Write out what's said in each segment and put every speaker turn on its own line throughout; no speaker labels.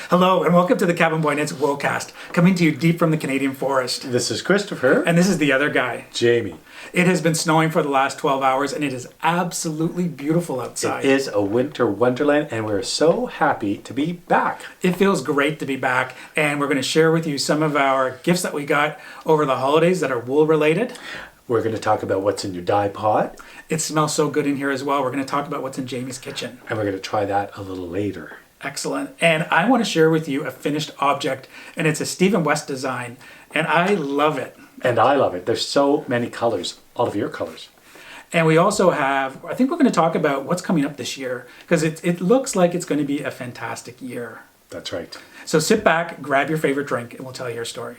Hello and welcome to the Cabinboyknits Woolcast, coming to you deep from the Canadian forest.
This is Christopher.
And this is the other guy,
Jamie.
It has been snowing for the last 12 hours and it is absolutely beautiful outside.
It is a winter wonderland and we're so happy to be back.
It feels great to be back, and we're going to share with you some of our gifts that we got over the holidays that are wool related.
We're going to talk about what's in your dye pot.
It smells so good in here as well. We're going to talk about what's in Jamie's kitchen.
And we're going to try that a little later.
Excellent. And I want to share with you a finished object, and it's a Stephen West design, and I love it.
And I love it. There's so many colors, all of your colors.
And we also have, I think we're going to talk about what's coming up this year, because it looks like it's going to be a fantastic year.
That's right.
So sit back, grab your favorite drink, and we'll tell you your story.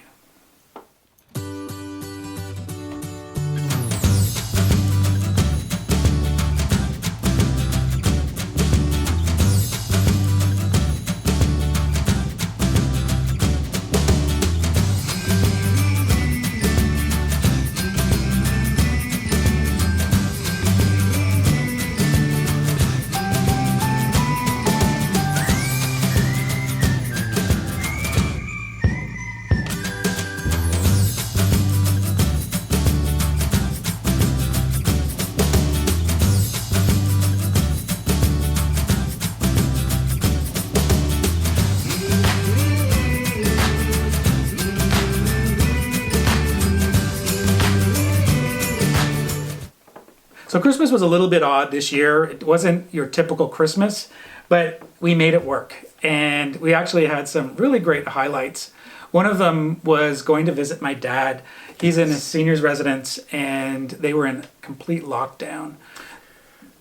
So Christmas was a little bit odd this year. It wasn't your typical Christmas, but we made it work. And we actually had some really great highlights. One of them was going to visit my dad. He's in a senior's residence and they were in complete lockdown.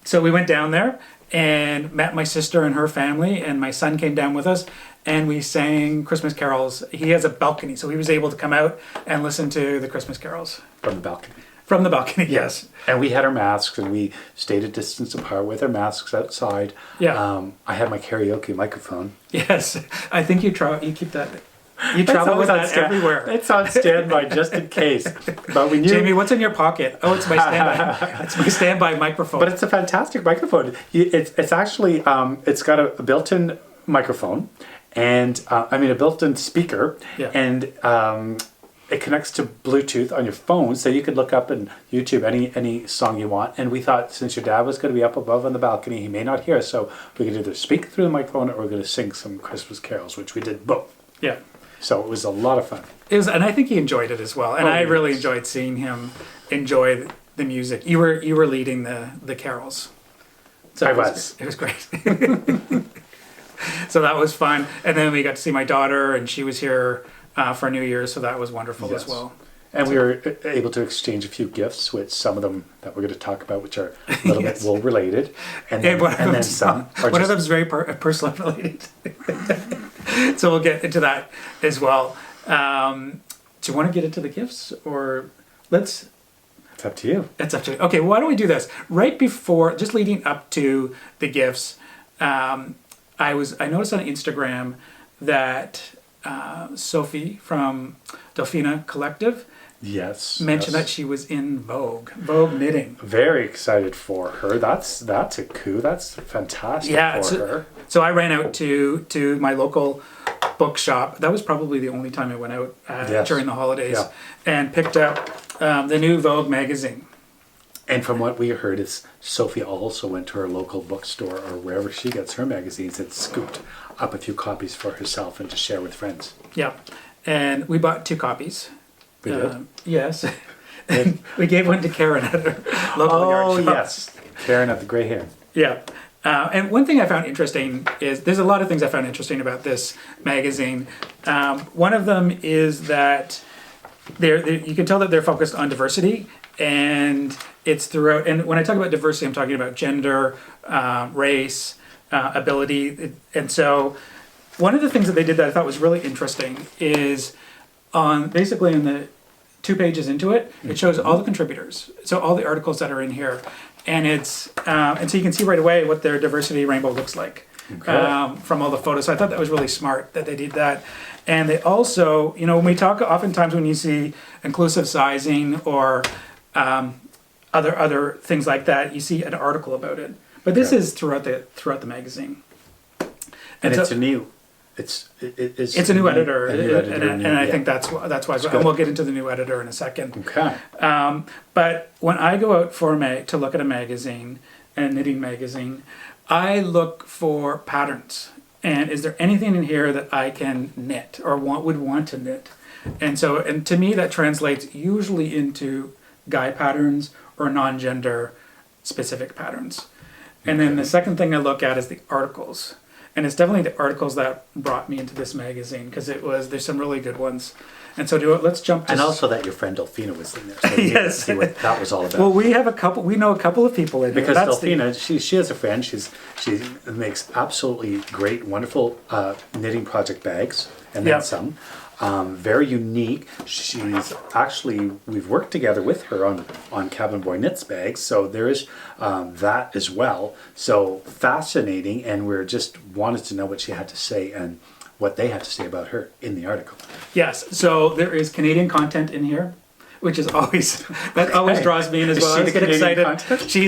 So we went down there and met my sister and her family, and my son came down with us, and we sang Christmas carols. He has a balcony, so he was able to come out and listen to the Christmas carols.
From the balcony.
From the balcony, yes.
And we had our masks and we stayed a distance apart with our masks outside.
Yeah.
I had my karaoke microphone.
Yes. I think you keep that. You travel with that everywhere.
It's on standby just in case. But we knew.
Jamie, what's in your pocket? Oh, it's my standby. It's my standby microphone.
But it's a fantastic microphone. It's actually, it's got a built-in microphone and, a built-in speaker.
Yeah.
And it connects to Bluetooth on your phone, so you could look up in YouTube any song you want. And we thought, since your dad was going to be up above on the balcony, he may not hear us, so we could either speak through the microphone or we're going to sing some Christmas carols, which we did both.
Yeah.
So it was a lot of fun.
It was, and I think he enjoyed it as well. And I really enjoyed seeing him enjoy the music. You were leading the carols. So
I was.
It was great. So that was fun. And then we got to see my daughter, and she was here for New Year's, so that was wonderful as well.
And we were able to exchange a few gifts, with some of them that we're going to talk about, which are a little bit wool related, and then some.
One of them is very personal related. So we'll get into that as well. Do you want to get into the gifts, or let's?
It's up to you.
It's up to you. Okay, well, why don't we do this right before, just leading up to the gifts? I noticed on Instagram that Sophie from Delphina Collective mentioned that she was in Vogue Knitting.
Very excited for her. That's a coup. That's fantastic for her.
So I ran out to my local bookshop. That was probably the only time I went out during the holidays, and picked up the new Vogue magazine.
And from what we heard, is Sophie also went to her local bookstore or wherever she gets her magazines and scooped up a few copies for herself and to share with friends.
Yeah, and we bought 2 copies.
We did?
Yes. And we gave one to Karen at her local yard shop.
Yes. Karen had the gray hair.
Yeah. And one thing I found interesting is, there's a lot of things I found interesting about this magazine. One of them is that you can tell that they're focused on diversity, and it's throughout. And when I talk about diversity, I'm talking about gender, race, ability. And so one of the things that they did that I thought was really interesting is basically in the 2 pages into it, it shows all the contributors. So all the articles that are in here. And so you can see right away what their diversity rainbow looks like from all the photos. So I thought that was really smart that they did that. And they also, when we talk, oftentimes when you see inclusive sizing or other things like that, you see an article about it. But this is throughout the magazine.
And
so,
it's a new.
It's a new editor, and I think that's why. And we'll get into the new editor in a second.
Okay.
But when I go out to look at a magazine, a knitting magazine, I look for patterns. And is there anything in here that I can knit or would want to knit? And to me, that translates usually into guy patterns or non-gender specific patterns. And then the second thing I look at is the articles. And it's definitely the articles that brought me into this magazine, because there's some really good ones. And so let's jump to...
And also that your friend Delphina was in there. So
yes.
See what that was all about.
Well, we know a couple of people in here.
Because Delphina, she has a friend. She makes absolutely great, wonderful knitting project bags, and then some. Very unique. We've worked together with her on Cabinboyknits bags, so there is that as well. So fascinating, and we're just wanted to know what she had to say and what they had to say about her in the article.
Yes, so there is Canadian content in here, which is always draws me in as well. I get excited. She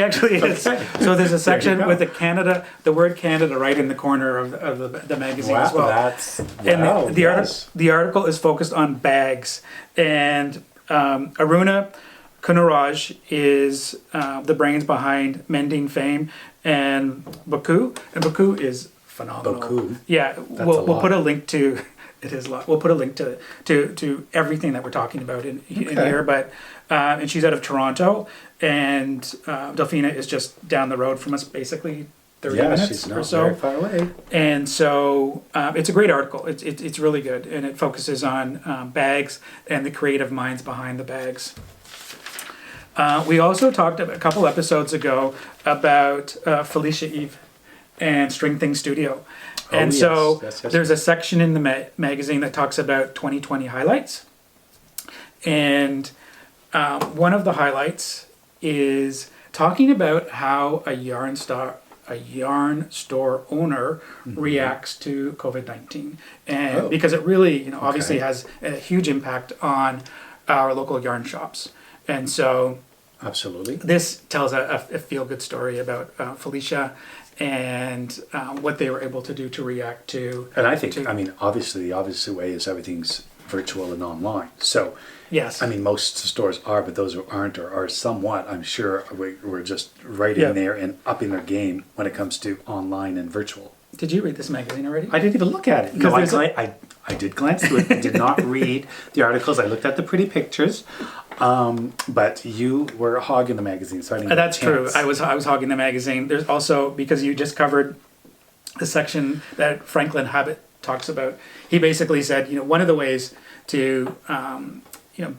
actually is.
Okay.
So there's a section with the word Canada right in the corner of the magazine as well. The article is focused on bags, and Aruna Kunaraj is the brains behind Mending Fame and Baku, and Baku is phenomenal.
Baku.
Yeah, we'll put a link to. It is a lot. We'll put a link to everything that we're talking about in here. But and she's out of Toronto, and Delphina is just down the road from us, basically 30 minutes
she's not
or so.
very far away.
And so it's a great article. It's really good, and it focuses on bags and the creative minds behind the bags. We also talked a couple episodes ago about Felicia Eve and String Thing Studio. And there's a section in the magazine that talks about 2020 highlights. And one of the highlights is talking about how a yarn store owner reacts to COVID-19. And because it really, obviously has a huge impact on our local yarn shops. And so
absolutely, this
tells a feel-good story about Felicia and what they were able to do to react to.
And I think, obviously, the obvious way is everything's virtual and online. So,
yes,
most stores are, but those who aren't or are somewhat, I'm sure, we're just right in there and upping their game when it comes to online and virtual.
Did you read this magazine already?
I didn't even look at it. No, I did glance through it. I did not read the articles. I looked at the pretty pictures. But you were hogging the magazine, so I didn't.
That's true. I was hogging the magazine. There's also, because you just covered the section that Franklin Habit talks about. He basically said, one of the ways to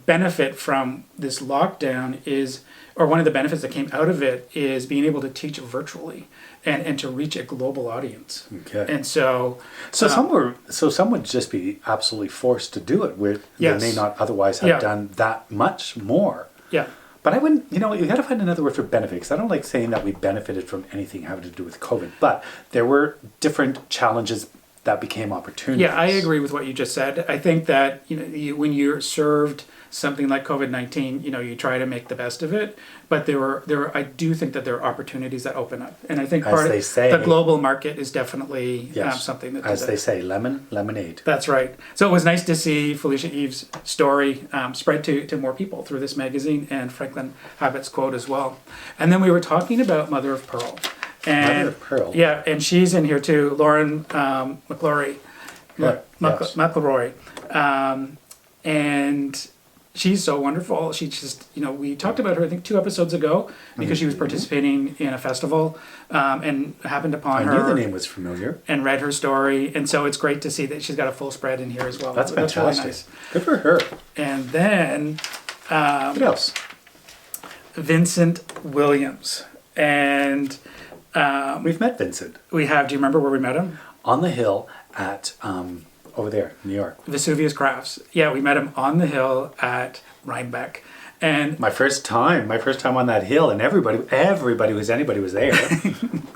benefit from this lockdown is, or one of the benefits that came out of it is being able to teach virtually and to reach a global audience. Okay. And so
some would just be absolutely forced to do it where they may not otherwise have done that much more. Yeah. But I wouldn't, you got to find another word for benefit, because I don't like saying that we benefited from anything having to do with COVID. But there were different challenges that became opportunities.
Yeah, I agree with what you just said. I think that when you're served something like COVID-19, you try to make the best of it. But I do think that there are opportunities that open up, and I think part of the global market is definitely something that.
As they say, lemonade.
That's right. So it was nice to see Felicia Eve's story spread to more people through this magazine, and Franklin Habit's quote as well. And then we were talking about Mother of Pearl. And, Mother of Pearl. Yeah, and she's in here too, Lauren McLaury. And she's so wonderful. She just, we talked about her, I think, 2 episodes ago, because she was participating in a festival and happened upon her.
I knew the name was familiar.
And read her story. And so it's great to see that she's got a full spread in here as well.
That's fantastic.
Really nice.
Good for her.
And then... what
else?
Vincent Williams. And...
we've met Vincent.
We have. Do you remember where we met him?
On the hill at... over there, New York.
Vesuvius Crafts. Yeah, we met him on the hill at Rhinebeck. And
my first time on that hill, and anybody was there,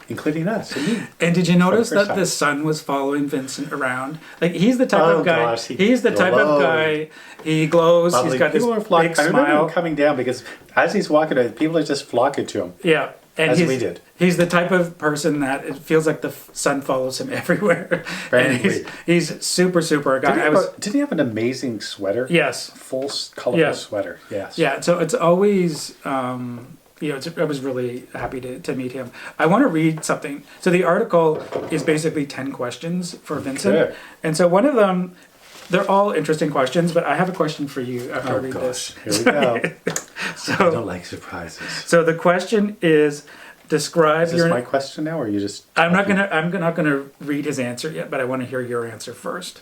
including us.
And did you notice that the sun was following Vincent around? Like, he's the type of guy. He's the type of guy. He glows. He's got this big smile.
I remember him coming down, because as he's walking, people are just flocking to him.
Yeah. And
As
he's,
we did.
He's the type of person that it feels like the sun follows him everywhere. And he's super, super guy.
Did he have an amazing sweater?
Yes.
Full, colorful sweater. Yes.
Yeah, so it's always, I was really happy to meet him. I want to read something. So the article is basically 10 questions for Vincent.
Okay.
And so one of them, they're all interesting questions, but I have a question for you after I read this.
Here we go.
So,
I don't like surprises.
So the question is, describe
Is this my question now, or are you just?
I'm not gonna read his answer yet, but I want to hear your answer first.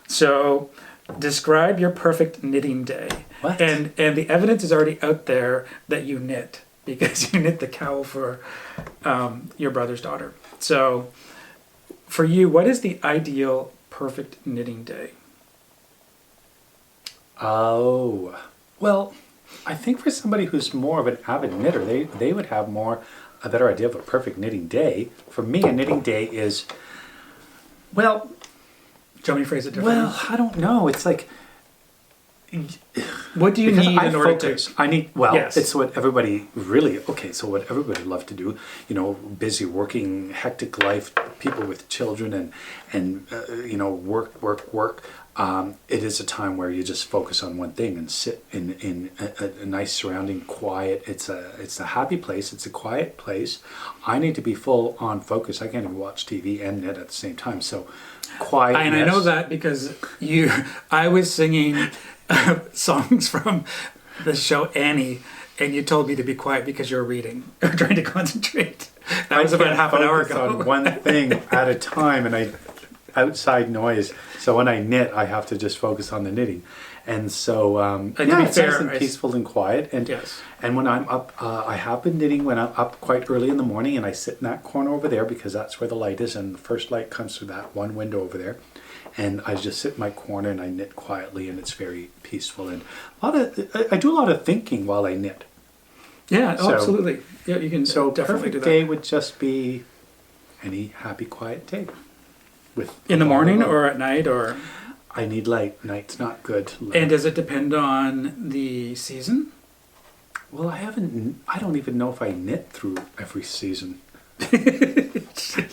So, describe your perfect knitting day.
What?
And the evidence is already out there that you knit because you knit the cowl for your brother's daughter. So, for you, what is the ideal perfect knitting day?
Oh, well, I think for somebody who's more of an avid knitter, they would have a better idea of a perfect knitting day. For me, a knitting day is, well,
Do you want me to phrase it differently?
well, I don't know. It's like,
What do you
because
need in order to?
I need, well,
Yes.
it's what everybody really, okay, so what everybody loves to do, busy working, hectic life, people with children and work. It is a time where you just focus on one thing and sit in a nice surrounding, quiet. It's a happy place. It's a quiet place. I need to be full on focus. I can't even watch TV and knit at the same time. So quiet.
And I know that because I was singing songs from the show Annie, and you told me to be quiet because you were reading or trying to concentrate. That was about half an hour ago.
On one thing at a time, and outside noise. So when I knit, I have to just focus on the knitting. And so, it's nice and peaceful and quiet. And
Yes.
and when I'm up, I have been knitting when I'm up quite early in the morning, and I sit in that corner over there because that's where the light is, and the first light comes through that one window over there. And I just sit in my corner and I knit quietly, and it's very peaceful. And I do a lot of thinking while I knit.
Yeah,
So-
absolutely. Yeah, you can
So
definitely do
perfect
that.
day would just be any happy, quiet day. With
In the
a lot of
morning
love.
or at night or...
I need light. Night's not good.
And does it depend on the season?
Well, I don't even know if I knit through every season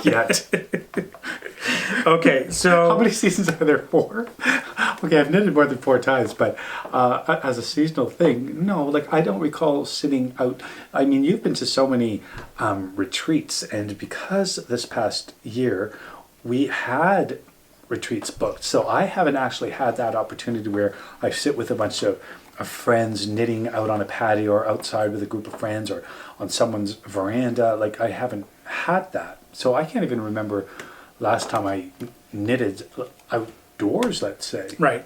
yet.
Okay,
How
so...
many seasons are there? 4? Okay, I've knitted more than 4 times, but as a seasonal thing, no. Like, I don't recall sitting out. I mean, you've been to so many retreats, and because this past year we had retreats booked, so I haven't actually had that opportunity where I sit with a bunch of friends knitting out on a patio or outside with a group of friends or on someone's veranda. Like, I haven't had that, so I can't even remember last time I knitted outdoors, let's say.
Right,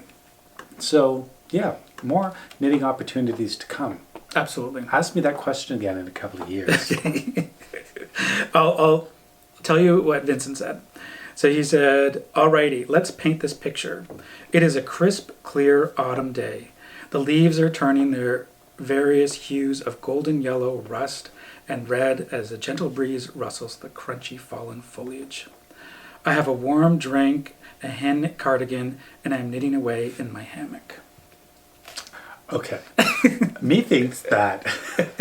So yeah, more knitting opportunities to come.
absolutely.
Ask me that question again in a couple of years.
I'll tell you what Vincent said. So he said, "Alrighty, let's paint this picture. It is a crisp, clear autumn day. The leaves are turning their various hues of golden yellow, rust, and red as a gentle breeze rustles the crunchy fallen foliage. I have a warm drink, a hand-knit cardigan, and I'm knitting away in my hammock."
Okay. Methinks that.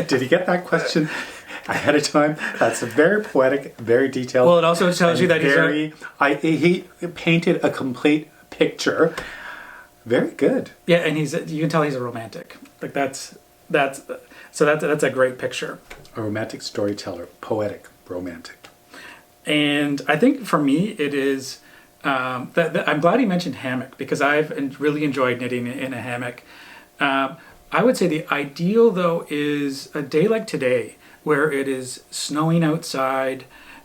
Did he get that question ahead of time? That's very poetic, very detailed.
Well, it also tells you that
he painted a complete picture. Very good.
yeah, and you can tell he's a romantic. Like that's a great picture.
A romantic storyteller, poetic, romantic.
And I think for me, it is. I'm glad he mentioned hammock because I've really enjoyed knitting in a hammock. I would say the ideal though is a day like today where it is snowing outside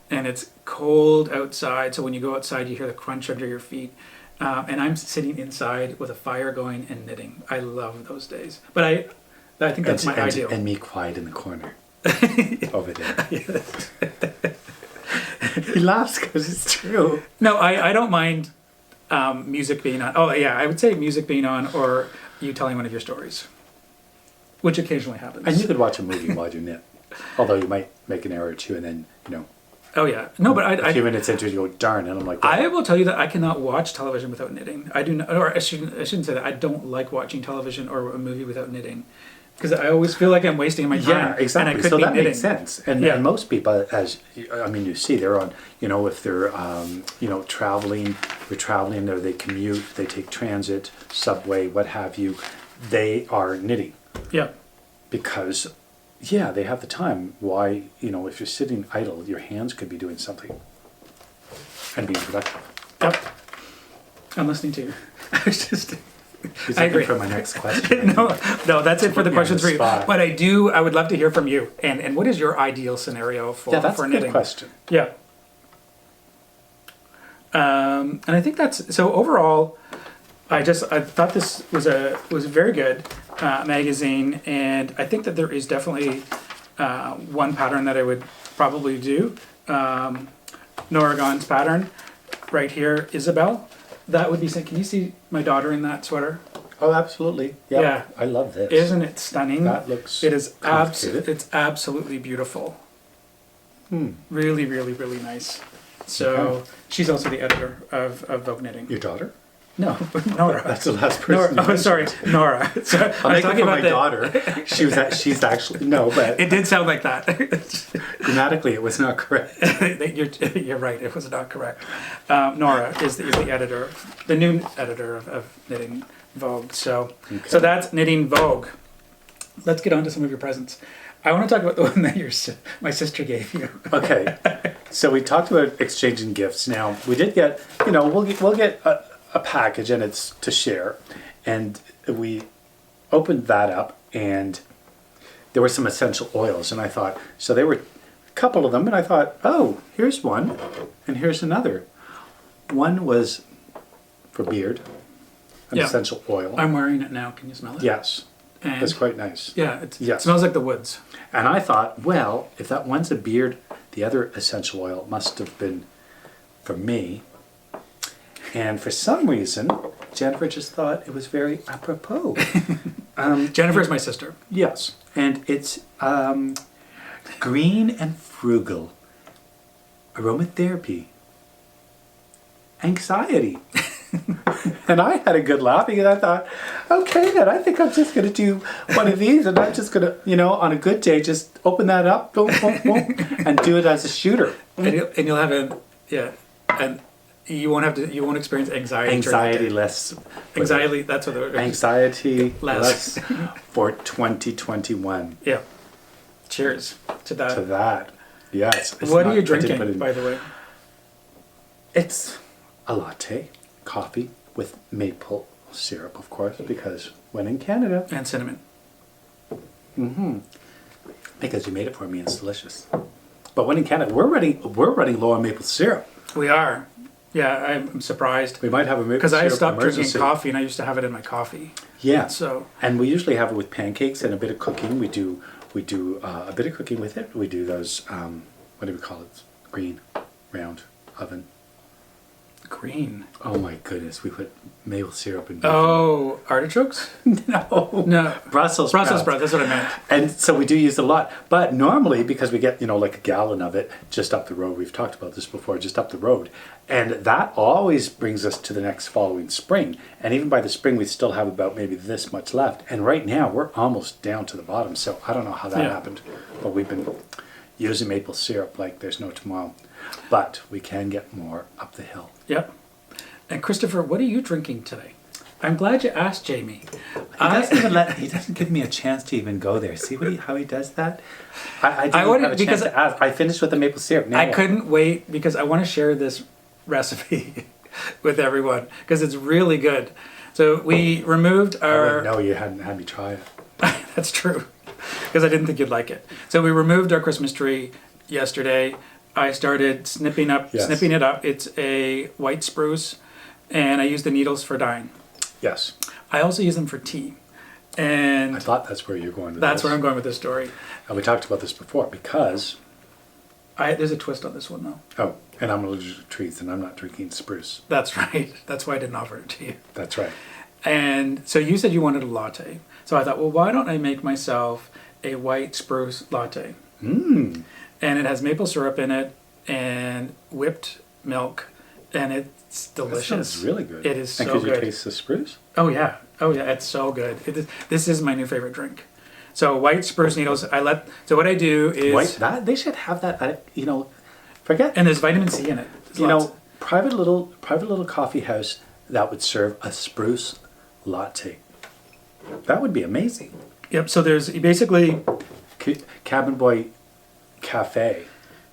and it's cold outside. So when you go outside, you hear the crunch under your feet. And I'm sitting inside with a fire going and knitting. I love those days. But I think that's my ideal.
And me quiet in the corner over there. He laughs because it's true.
No, I don't mind music being on. Oh yeah, I would say music being on or you telling one of your stories, which occasionally happens.
And you could watch a movie while you knit. Although you might make an error or two and then,
Oh yeah, no, but
a few minutes into it, you go, darn, and I'm like,
I will tell you that I cannot watch television without knitting. I do not, or I shouldn't say that. I don't like watching television or a movie without knitting. because I always feel like I'm wasting my time.
Yeah, exactly.
And I could
So
be
that
knitting.
makes sense. And,
Yeah.
and most people, you see, they're on, if they're, traveling, or they commute, they take transit, subway, what have you, they are knitting
Yeah.
because, yeah, they have the time. Why, if you're sitting idle, your hands could be doing something and being productive.
Yep. I'm listening to you. I was just.
He's
I
looking
agree.
for my next question.
No, that's it for the
put me on
questions
the
for you.
spot.
But I would love to hear from you. And what is your ideal scenario for
Yeah, that's
for
a
knitting?
good question.
Yeah. And I think that's so. Overall, I thought this was a very good magazine, and I think that there is definitely one pattern that I would probably do. Nora Gaughan's pattern right here, Isabel. That would be. Can you see my daughter in that sweater?
Oh, absolutely. Yep.
Yeah.
I love this.
Isn't it stunning?
That looks
It is
complicated.
it's absolutely beautiful. Really, really, really nice. So
Okay.
she's also the editor of Vogue Knitting.
Your daughter?
No, Nora.
That's the last person.
Nora.
you
Oh,
mentioned.
sorry, Nora. So,
I'm
I was
making
talking
for my
about
daughter. She's actually no, but
It did sound like that.
grammatically it was not correct.
You're right. It was not correct. Nora is the editor, the new editor of Knitting Vogue. So that's Knitting Vogue. Let's get on to some of your presents. I want to talk about the one that my sister gave you.
Okay, so we talked about exchanging gifts. Now we did get, we'll get a package and it's to share, and we opened that up and there were some essential oils, and I thought, so there were a couple of them, and I thought, oh, here's one, and here's another. One was for beard, an
Yeah.
essential oil.
I'm wearing it now. Can you smell it?
Yes,
And
that's quite nice.
yeah, it
Yes.
smells like the woods.
And I thought, well, if that one's a beard, the other essential oil must have been for me. And for some reason, Jennifer just thought it was very apropos.
Jennifer's my sister.
Yes, and it's green and frugal, aromatherapy, anxiety. And I had a good laugh because I thought, okay, then I think I'm just going to do one of these, and I'm just going to, on a good day, just open that up, boom, boom, boom, and do it as a shooter.
And you'll have and you won't experience anxiety. during the
Anxiety
day.
less.
Anxiety. That's what the
Anxiety
Less.
less for 2021.
Yeah. Cheers to that.
To that, yes. It's
What
not-
are you
I didn't put
drinking,
in-
by the way?
It's a latte, coffee with maple syrup, of course, because when in Canada,
And cinnamon.
because you made it for me, it's delicious. But when in Canada, we're running low on maple syrup.
We are. Yeah, I'm surprised
We might have a maple
because
syrup
I stopped drinking
emergency.
coffee and I used to have it in my coffee.
Yeah,
So
and we usually have it with pancakes and a bit of cooking. We do a bit of cooking with it. We do those. What do we call it? Green, round oven.
green.
Oh my goodness, we put maple syrup in. bacon.
Oh, artichokes?
No.
No.
Brussels
Brussels
sprouts.
sprouts. That's what I meant.
And so we do use it a lot. But normally, because we get, like a gallon of it just up the road, we've talked about this before, just up the road. And that always brings us to the next following spring. And even by the spring, we still have about maybe this much left. And right now, we're almost down to the bottom. So I don't know how that
Yeah.
happened. But we've been using maple syrup like there's no tomorrow. But we can get more up the hill.
Yep. And Christopher, what are you drinking today? I'm glad you asked, Jamie.
He doesn't give me a chance to even go there. See how he does that? I didn't
wouldn't-
have a chance
because
to ask. I finished with the maple syrup. Now
I
what?
couldn't wait because I want to share this recipe with everyone because it's really good. So we removed our...
No, you hadn't had me try it.
That's true, because I didn't think you'd like it. So we removed our Christmas tree yesterday. I started snipping it up. It's a white spruce, and I use the needles for dyeing.
Yes.
I also use them for tea, and
I thought that's where you're going with
that's
this.
where I'm going with this story.
And we talked about this before because,
There's a twist on this one, though.
and I'm allergic to trees and I'm not drinking spruce.
That's right. That's why I didn't offer it to you.
That's right.
And so you said you wanted a latte. So I thought, well, why don't I make myself a white spruce latte?
Mmm.
And it has maple syrup in it and whipped milk, and it's
That
delicious.
sounds really good.
It is
and
so
could you
good.
taste the spruce?
Oh yeah, it's so good. This is my new favorite drink. So white spruce needles. So what I do is
White, that they should have that. You know, forget.
and there's vitamin C in it. There's
You
lots.
know, private little coffee house that would serve a spruce latte. That would be amazing.
Yep. So there's basically
Cabin Boy Cafe.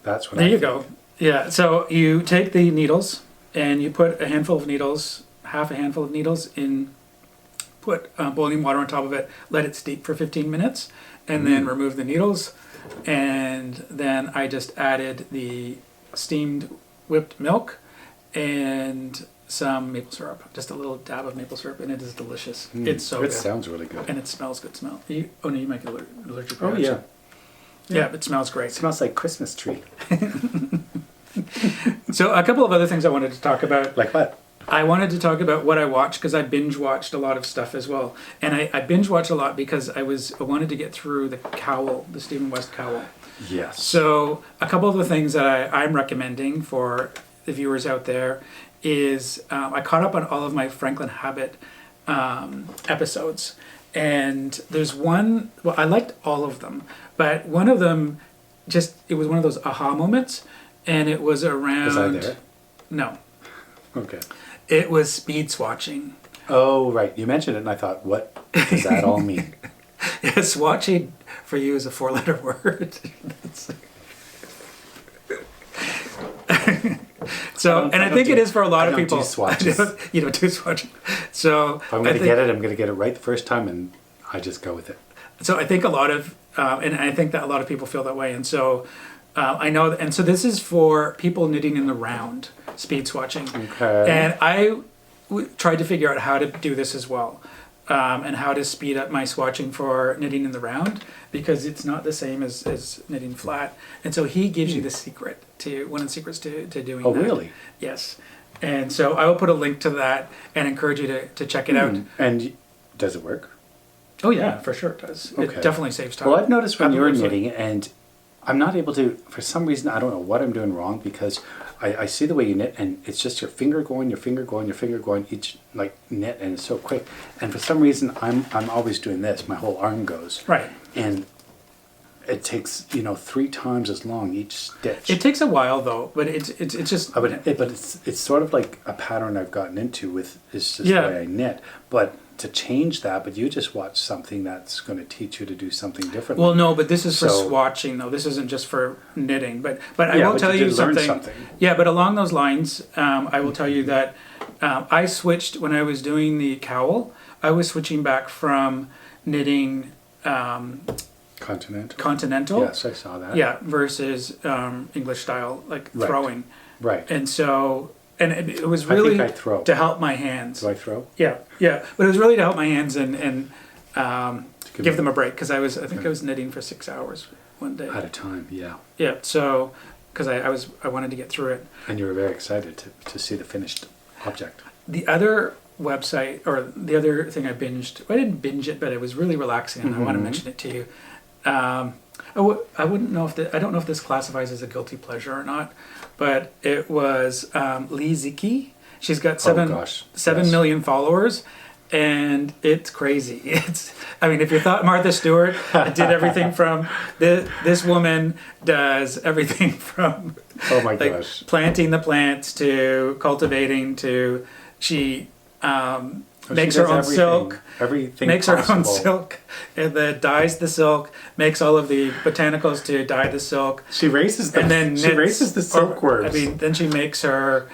That's what.
there
I
you
think.
go. Yeah. So you take the needles and you put a handful of needles, half a handful of needles in. Put boiling water on top of it. Let it steep for 15 minutes, and then remove the needles. And then I just added the steamed whipped milk and some maple syrup. Just a little dab of maple syrup, and it is delicious. It's so
It
good.
sounds really good.
And it smells good. Oh no, you might get allergic
Oh
reaction.
yeah.
Yeah, it smells great.
It smells like Christmas tree.
So a couple of other things I wanted to talk about.
Like what?
I wanted to talk about what I watched because I binge watched a lot of stuff as well. And I binge watched a lot because I wanted to get through the cowl, the Stephen West cowl.
Yes.
So a couple of the things that I'm recommending for the viewers out there is I caught up on all of my Franklin Habit episodes. And there's one, well, I liked all of them, but one of them it was one of those aha moments. And it was around...
Was I there?
No.
Okay.
It was speed swatching.
Oh, right. You mentioned it, and I thought, what does that all mean?
Yeah, swatching for you is a 4-letter word. So, and I think it is for a lot of people.
Do swatches.
You don't do swatching. So
If I'm going to get it, I'm going to get it right the first time, and I just go with it.
So I think a lot of, and I think that a lot of people feel that way. And so I know, and so this is for people knitting in the round, speed swatching.
Okay.
And I tried to figure out how to do this as well. And how to speed up my swatching for knitting in the round, because it's not the same as knitting flat. And so he gives you the secret one of the secrets to doing that.
Oh, really?
Yes. And so I will put a link to that and encourage you to check it out.
And does it work?
Oh yeah, for sure it does.
Okay.
It definitely saves time.
Well, I've noticed when you're
Cabinboyknits.
knitting, and I'm not able to, for some reason, I don't know what I'm doing wrong, because I see the way you knit, and it's just your finger going, each like knit, and it's so quick. And for some reason, I'm always doing this. My whole arm goes.
Right.
And it takes 3 times as long each stitch.
It takes a while though, but it's just.
But it's sort of like a pattern I've gotten into with it's just
Yeah.
the way I knit. But to change that, but you just watch something that's going to teach you to do something differently.
Well, no, but this is for
So-
swatching though. This isn't just for knitting. But I
Yeah,
will
but
tell
you
you
did learn
something.
something.
Yeah, but along those lines, I will tell you that I switched when I was doing the cowl. I was switching back from knitting continental.
Yes, I saw that.
Yeah, versus English style, like
Right.
throwing.
Right.
And so, and it was
I
really
think I throw.
to help my hands.
Do I throw?
Yeah, but it was really to help my hands and
give
give
me-
them a break, because I think I was knitting for 6 hours one day.
At a time, yeah.
Yeah, so because I wanted to get through it.
And you were very excited to see the finished object.
The other website, or the other thing I binged, well, I didn't binge it, but it was really relaxing, and I want to mention it to you. I wouldn't know I don't know if this classifies as a guilty pleasure or not, but it was Lee Zicki. She's got 7
yes.
million followers, and it's crazy. I mean, if you thought Martha Stewart did everything from this woman does everything from
Oh my
like
gosh.
planting the plants to cultivating to she makes
She
her
does
own
everything.
silk.
Everything
Makes her own
possible.
silk, and then dyes the silk. Makes all of the botanicals to dye the silk,
She raises the
and then
she
knits,
raises the silkworms.
I mean, then she makes her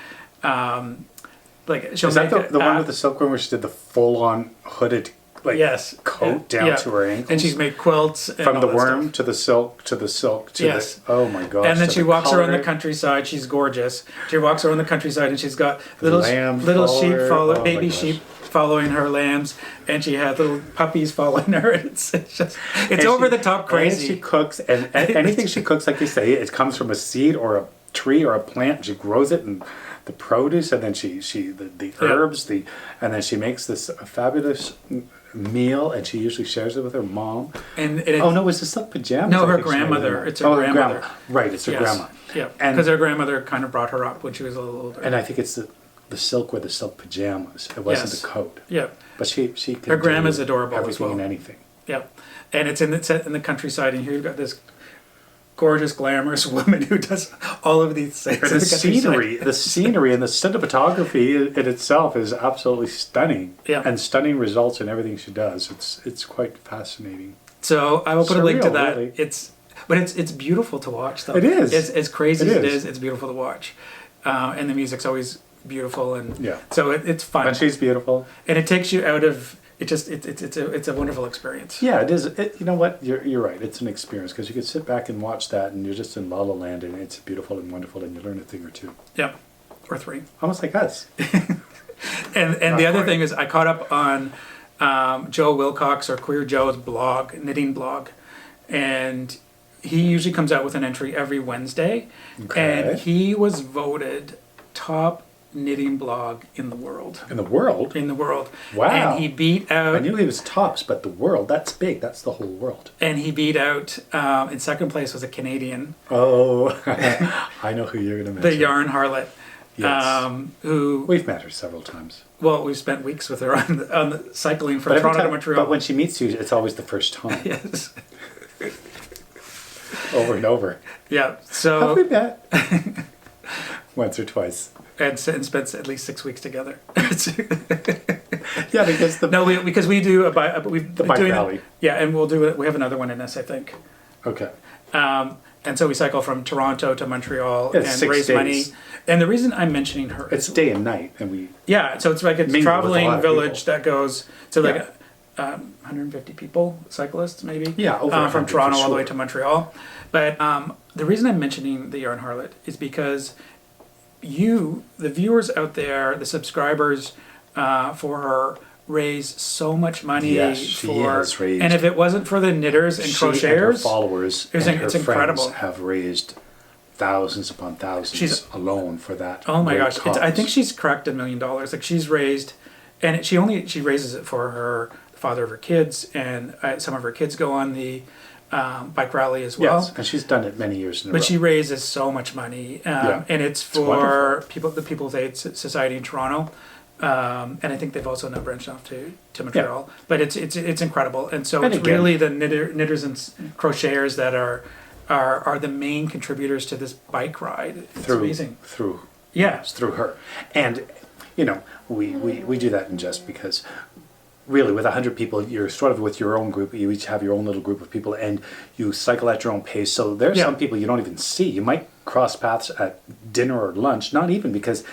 like she'll
Is that
make
the one with the silkworm where she did the full-on hooded
yes
coat down to her ankles?
and she's made quilts and
From
all
the
that
worm
stuff.
to the silk to the silk to
Yes.
the oh my gosh!
And then
to
she
the
walks around the
color.
countryside. She's gorgeous. She walks around the countryside, and she's got
Lamb
little sheep
follower. Oh my
baby
gosh.
sheep following her lambs, and she has little puppies following her. It's just it's
And
over
she-
the top crazy.
And she cooks, and anything she cooks, like you say, it comes from a seed or a tree or a plant. She grows it and the produce, and then the herbs, and then she makes this fabulous meal, and she usually shares it with her mom.
And
Oh no, it's the silk pajamas.
No,
I
her
think she made
grandmother.
them.
It's her
Oh,
grandmother.
Right, it's her
Yes.
grandma.
Yeah,
And-
because her grandmother kind of brought her up when she was a little older.
And I think it's the silk were the silk pajamas. It wasn't
Yes.
the coat.
Yeah,
But she could
Her grandma's
do
adorable as
everything
well.
and anything.
Yeah, and it's set in the countryside, and here you've got this gorgeous, glamorous woman who does all of these things.
And the scenery and the cinematography in itself is absolutely stunning.
Yeah.
And stunning results in everything she does. It's quite fascinating.
So I will put a link to
Surreal,
that.
really.
It's beautiful to watch, though.
It is.
It's as crazy
It
as it
is.
is. It's beautiful to watch, and the music's always beautiful, and
Yeah.
so it's fun.
And she's beautiful.
And it takes you out of it. It's a wonderful experience.
Yeah, it is. You know what? You're right. It's an experience because you could sit back and watch that, and you're just in La La Land, and it's beautiful and wonderful, and you learn a thing or two.
Yeah, or three.
Almost like us.
And the other thing is, I caught up on Joe Wilcox or Queer Joe's blog, knitting blog, and he usually comes out with an entry every Wednesday,
Okay.
and he was voted top knitting blog in the world.
In the world?
In the world.
Wow.
And he beat out.
I knew he was tops, but the world, that's big. That's the whole world.
And he beat out. In second place was a Canadian,
Oh, I know who you're going to mention.
the Yarn Harlot.
Yes.
Who
We've met her several times.
well, we've spent weeks with her on the cycling from
But every
Toronto to
time-
Montreal.
But when she meets you, it's always the first time.
yes.
Over and over.
Yeah.
Have
So
we met? Once or twice.
and spent at least 6 weeks together.
Yeah, because the...
No, because we do we've
The
been
bike
doing
rally.
Yeah, and we'll do it. We have another one in this, I think.
Okay.
And so we cycle from Toronto to Montreal
Yeah,
and
6
raise
days.
money. And the reason I'm mentioning her
It's
is
day and night, and we...
yeah, so it's like a
Mingle with a
traveling
lot of
village
people.
that goes to like
Yeah.
150 people, cyclists maybe.
Yeah, over
from
100
Toronto
for
all the way
sure.
to Montreal. But the reason I'm mentioning the Yarn Harlot is because you, the viewers out there, the subscribers for her, raise so much money
Yes, she
for.
has raised-
And if it wasn't for the knitters and
She and her
crocheters,
followers
it's
and
in-
her
it's
friends
incredible.
have raised thousands upon thousands
She's-
alone for that.
oh my
great
gosh, I
cause.
think she's cracked $1 million. Like she's raised, and she raises it for her the father of her kids, and some of her kids go on the bike rally as well.
Yes, and she's done it many years in a row.
But she raises so much money,
Yeah.
and it's for
wonderful.
the People's Aid Society in Toronto, and I think they've also now branched off to Montreal. But it's incredible, and so
And
it's
again-
really the knitters and crocheters that are the main contributors to this bike ride. It's amazing.
Through
Yeah,
it's through her. And, you know, we do that in jest because really with 100 people, you're sort of with your own group. You each have your own little group of people and you cycle at your own pace. So there's
Yeah.
some people you don't even see. You might cross paths at dinner or lunch, not even because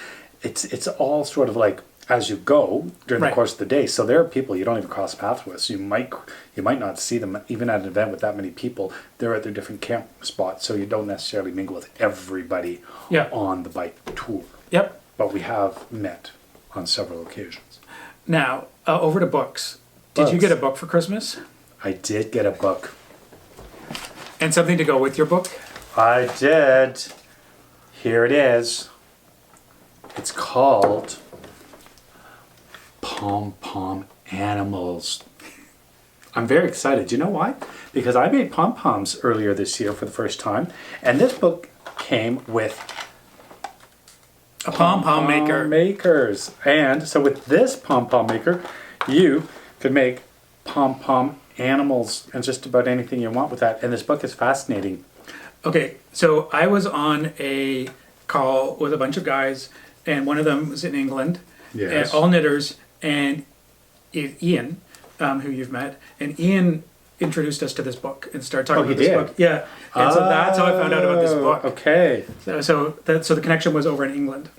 it's all sort of like as you go during
Right.
the course of the day. So there are people you don't even cross paths with. So you might not see them even at an event with that many people. They're at their different camp spots. So you don't necessarily mingle with everybody
Yeah.
on the bike tour.
yep.
But we have met on several occasions.
Now over to books. Did you
Books.
get a book for Christmas
I did get a book.
and something to go with your book?
I did. Here it is. It's called Pom Pom Animals. I'm very excited. Do you know why? Because I made pom poms earlier this year for the first time, and this book came with
A pom-pom maker.
makers. And so with this pom pom maker, you could make pom pom animals and just about anything you want with that. And this book is fascinating.
Okay, so I was on a call with a bunch of guys, and one of them was in England,
Yes.
and all knitters, and Ian, who you've met, and Ian introduced us to this book and started talking
Oh, he
about this
did?
book. Yeah, and so that's how I found out about this book.
Okay.
So the connection was over in England.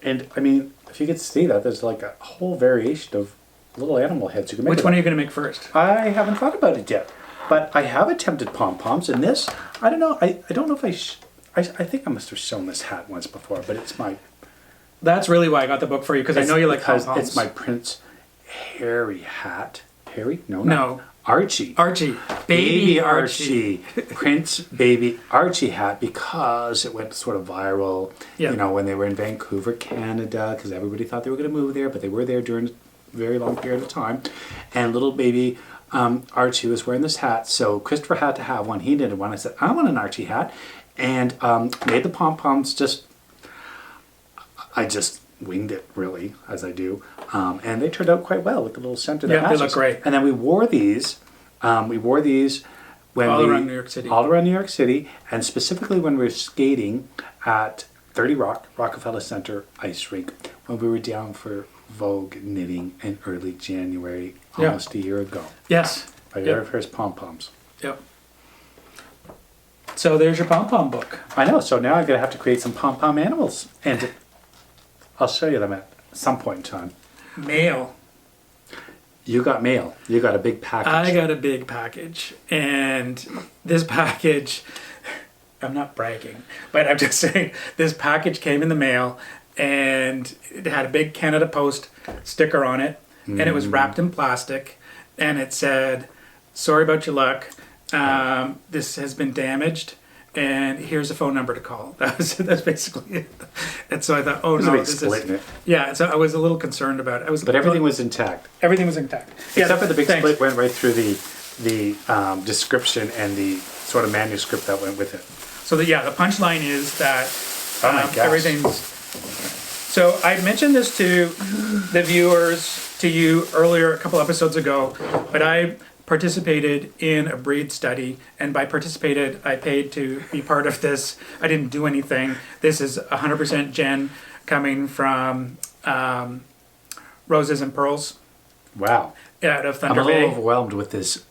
And I mean, if you could see that, there's like a whole variation of little animal heads you can make.
Which
with
one are
that.
you going to make first?
I haven't thought about it yet, but I have attempted pom poms, and this I don't know. I don't know if I think I must have shown this hat once before, but it's my
That's really why I got the book for you, because I know you like
because
pom-poms.
it's my Prince Harry hat. Harry?
No.
Archie.
Archie. Baby
Prince Baby Archie hat, because it went sort of viral,
Yeah.
you know, when they were in Vancouver, Canada, because everybody thought they were going to move there, but they were there during a very long period of time. And little baby Archie was wearing this hat, so Christopher had to have one. He needed one. I said, I want an Archie hat, and made the pom-poms I just winged it, really, as I do. And they turned out quite well with the little center.
Yeah, they look great.
And then we wore these We wore these when
All around New York City.
All around New York City, and specifically when we were skating at 30 Rock, Rockefeller Center ice rink, when we were down for Vogue Knitting in early January, almost a year ago.
Yes.
Our very first pom-poms.
Yep. So there's your pom-pom book.
I know, so now I'm going to have to create some pom-pom animals. And I'll show you them at some point in time.
Mail.
You got mail. You got a big package.
I got a big package. And this package, I'm not bragging, but I'm just saying this package came in the mail and it had a big Canada Post sticker on it. And it was wrapped in plastic. And it said, sorry about your luck. This has been damaged, and here's a phone number to call. That's basically it. And so I thought, oh no,
this is
yeah. So I was a little concerned about it.
But everything was intact.
Everything was intact,
except for the big split went right through the description and the sort of manuscript that went with it.
So the punchline is that
Oh my gosh.
everything's. So I mentioned this to the viewers, to you earlier, a couple episodes ago, but I participated in a breed study, and by participated, I paid to be part of this. I didn't do anything. This is 100% Jen coming from Roses and Pearls.
Wow.
Out of Thunder
I'm a
Bay.
little overwhelmed with this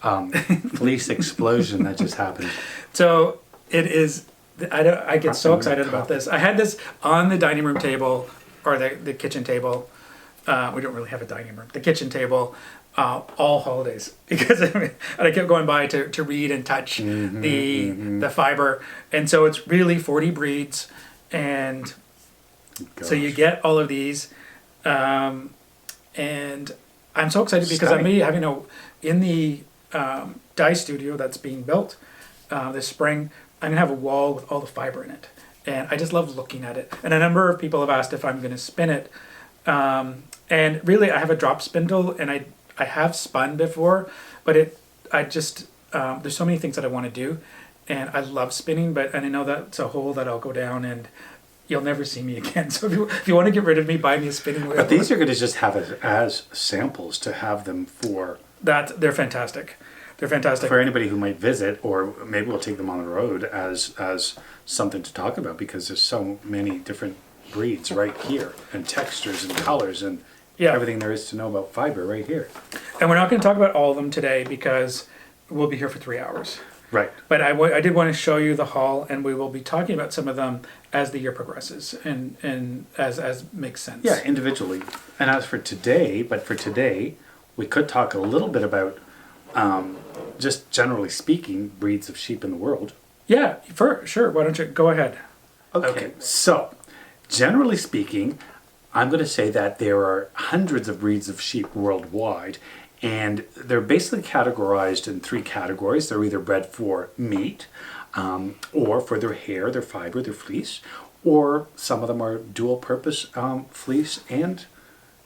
fleece explosion that just happened.
So it is. I get so excited about this. I had this on the dining room table, or the kitchen table. We don't really have a dining room. The kitchen table. All holidays, because and I kept going by to read and touch the fiber, and so it's really 40 breeds, and so you get all of these, and I'm so excited because I'm having in the dye studio that's being built this spring. I'm gonna have a wall with all the fiber in it, and I just love looking at it. And a number of people have asked if I'm gonna spin it, and really I have a drop spindle, and I have spun before, but there's so many things that I want to do, and I love spinning, and I know that's a hole that I'll go down and you'll never see me again. So if you want to get rid of me, buy me a spinning wheel.
But these are going to just have as samples to have them for...
They're fantastic. They're fantastic.
For anybody who might visit, or maybe we'll take them on the road as something to talk about, because there's so many different breeds right here, and textures and colors and everything there is to know about fiber right here.
And we're not going to talk about all of them today because we'll be here for 3 hours.
Right.
But I did want to show you the haul, and we will be talking about some of them as the year progresses and as makes sense.
Yeah, individually. And as for today, we could talk a little bit about, just generally speaking, breeds of sheep in the world.
Yeah, for sure. Why don't you go ahead?
Okay. So, generally speaking, I'm going to say that there are hundreds of breeds of sheep worldwide, and they're basically categorized in 3 categories. They're either bred for meat, or for their hair, their fiber, their fleece, or some of them are dual purpose fleece and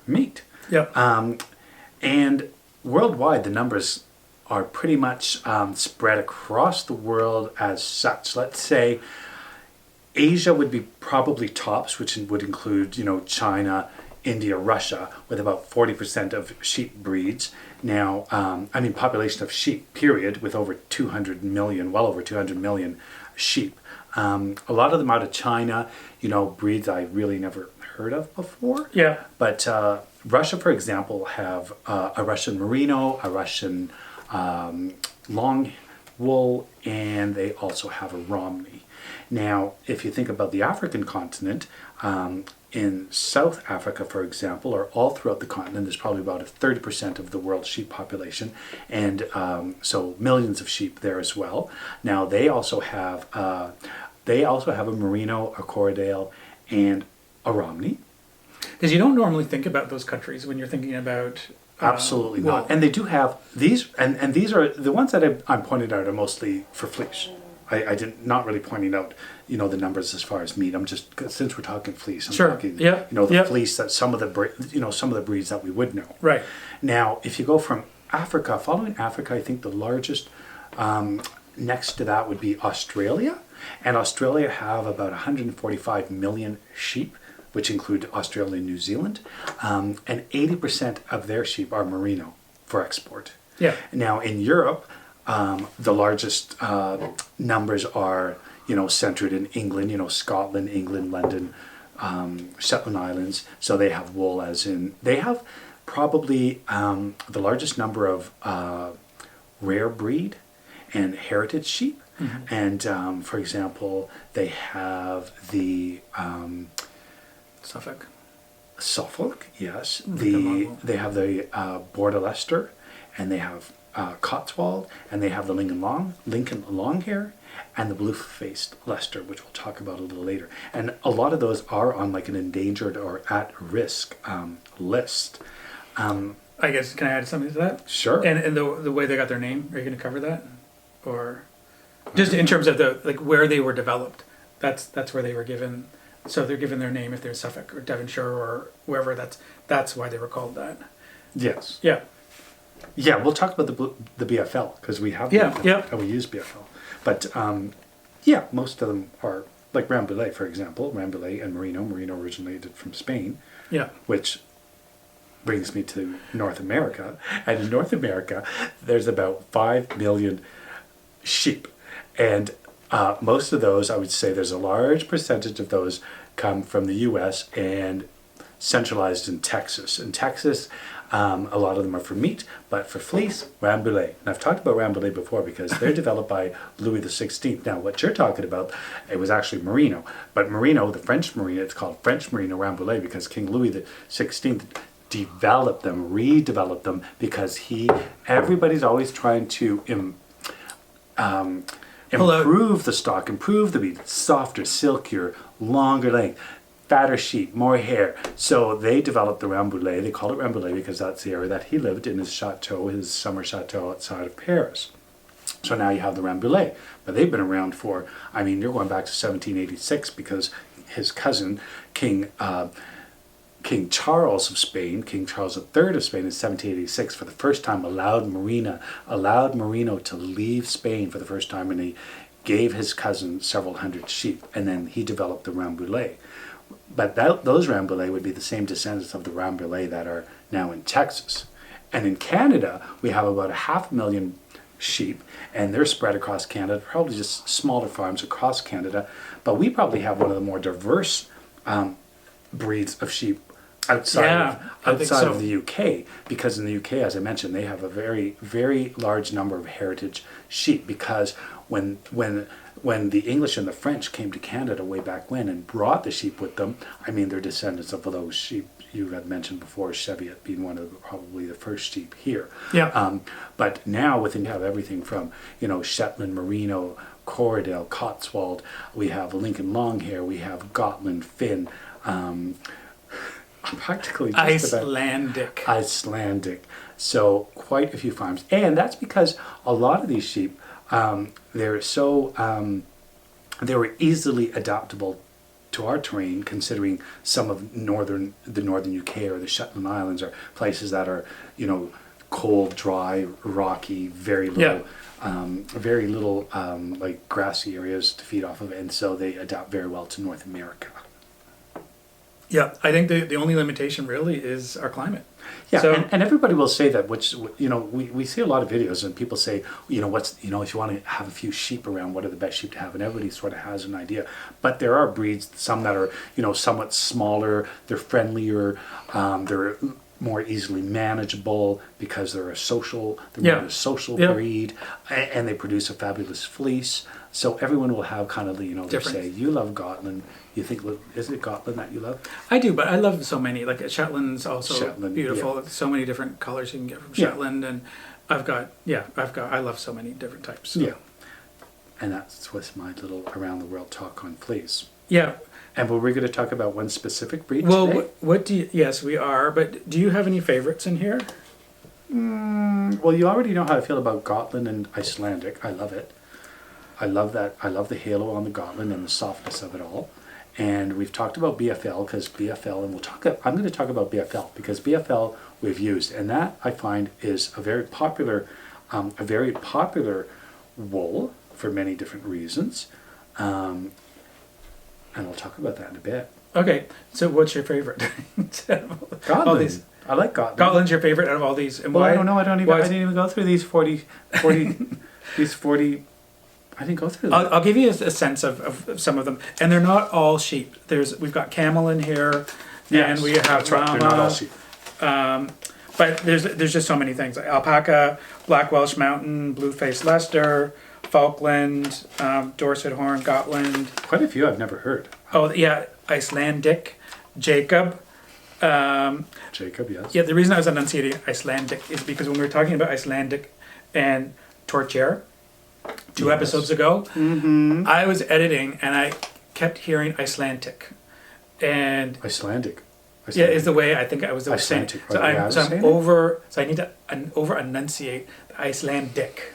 meat.
Yep.
And worldwide, the numbers are pretty much spread across the world as such. Let's say Asia would be probably tops, which would include, China, India, Russia, with about 40% of sheep breeds. Now, population of sheep, period, with over 200 million, well over 200 million sheep. A lot of them out of China, breeds I really never heard of before.
Yeah.
But Russia, for example, have a Russian Merino, a Russian long wool, and they also have a Romney. Now, if you think about the African continent, in South Africa, for example, or all throughout the continent, there's probably about 30% of the world's sheep population, and so millions of sheep there as well. Now, they also have a Merino, a Corriedale, and a Romney.
Because you don't normally think about those countries when you're thinking about...
Absolutely not. And they do have these, and these are the ones that I'm pointing out are mostly for fleece. I did not really pointing out, the numbers as far as meat. I'm just, since we're talking fleece, I'm talking, the fleece that some of the breeds that we would know.
Right.
Now, if you go from Africa, following Africa, I think the largest next to that would be Australia. And Australia have about 145 million sheep, which include Australia and New Zealand. And 80% of their sheep are merino for export.
Yeah.
Now in Europe, the largest numbers are, centered in England, Scotland, England, London, Shetland Islands. So they have wool they have probably the largest number of rare breed and heritage sheep. And for example, they have the Suffolk, yes. They have the Border Leicester, and they have Cotswold, and they have the Lincoln Longhair, and the blue-faced Leicester, which we'll talk about a little later. And a lot of those are on like an endangered or at-risk list.
I guess, can I add something to that?
Sure.
And the way they got their name, are you going to cover that? Or just in terms of where they were developed, that's where they were given. So they're given their name if they're Suffolk or Devonshire or wherever. That's why they were called that.
Yes.
Yeah.
Yeah, we'll talk about the BFL because we have
BFL.
and we use BFL. But most of them are like Rambouillet, for example. Rambouillet and Merino. Merino originated from Spain.
Yeah.
Which brings me to North America. And in North America, there's about 5 million sheep. And most of those, I would say there's a large percentage of those come from the U.S. and centralized in Texas. In Texas, a lot of them are for meat, but for fleece, Rambouillet. And I've talked about Rambouillet before because they're developed by Louis XVI. Now, what you're talking about, it was actually Merino. But Merino, the French Merino, it's called French Merino Rambouillet because King Louis XVI developed them, redeveloped them, because everybody's always trying to improve the stock, improve the meat, softer, silkier, longer length, fatter sheep, more hair. So they developed the Rambouillet. They call it Rambouillet because that's the area that he lived in, his chateau, his summer chateau outside of Paris. So now you have the Rambouillet. But they've been around you're going back to 1786 because his cousin, King Charles of Spain, King Charles III of Spain in 1786 for the first time allowed Merino to leave Spain for the first time, and he gave his cousin several hundred sheep, and then he developed the Rambouillet. But those Rambouillet would be the same descendants of the Rambouillet that are now in Texas. And in Canada, we have about 500,000 sheep, and they're spread across Canada, probably just smaller farms across Canada. But we probably have one of the more diverse breeds of sheep outside of the UK, because in the UK, as I mentioned, they have a very, very large number of heritage sheep, because when the English and the French came to Canada way back when and brought the sheep with them, they're descendants of those sheep you had mentioned before, Cheviot being one of probably the first sheep here.
Yeah.
But now you have everything from, Shetland, Merino, Corriedale, Cotswold, we have Lincoln Longhair, we have Gotland, Finn, practically just Icelandic. So quite a few farms. And that's because a lot of these sheep, they were easily adaptable to our terrain, considering some of the northern UK or the Shetland Islands are places that are, cold, dry, rocky, very little like grassy areas to feed off of, and so they adapt very well to North America.
Yeah, I think the only limitation really is our climate.
Yeah,
so,
and everybody will say that, which, we see a lot of videos and people say, if you want to have a few sheep around, what are the best sheep to have? And everybody sort of has an idea. But there are breeds, some that are, somewhat smaller, they're friendlier, they're more easily manageable because they're more a social breed, and they produce a fabulous fleece. So everyone will have kind of they say, you love Gotland. You think, is it Gotland that you love?
I do, but I love so many. Like Shetland's also beautiful.
Yeah.
So many different colors you can get from Shetland, and I love so many different types. So.
Yeah, and that's with my little around the world talk on fleece.
Yeah.
And were we going to talk about one specific breed today?
What do you? Yes, we are. But do you have any favorites in here?
Well, you already know how I feel about Gotland and Icelandic. I love it. I love that. I love the halo on the Gotland and the softness of it all. And we've talked about BFL because BFL, and I'm going to talk about BFL because BFL we've used, and that I find is a very popular wool for many different reasons. And I'll talk about that in a bit.
Okay, so what's your favorite?
Gotland. I like Gotland.
Gotland's your favorite out of all these, and
Well,
why?
I don't know. I didn't even go through these 40 these 40. I didn't go through them.
I'll give you a sense of some of them, and they're not all sheep. We've got camel in here, and we have
that's right.
llama.
They're not all sheep.
But there's just so many things like alpaca, black Welsh Mountain, blue-faced Leicester, Falkland, Dorset Horn, Gotland.
Quite a few I've never heard.
Oh yeah, Icelandic, Jacob.
Jacob, yes.
Yeah, the reason I was enunciating Icelandic is because when we were talking about Icelandic and Torture two episodes ago, I was editing and I kept hearing Icelandic. And
Icelandic.
yeah, is the way I think I was saying.
Icelandic.
So I'm over. So I need to over enunciate the Icelandic.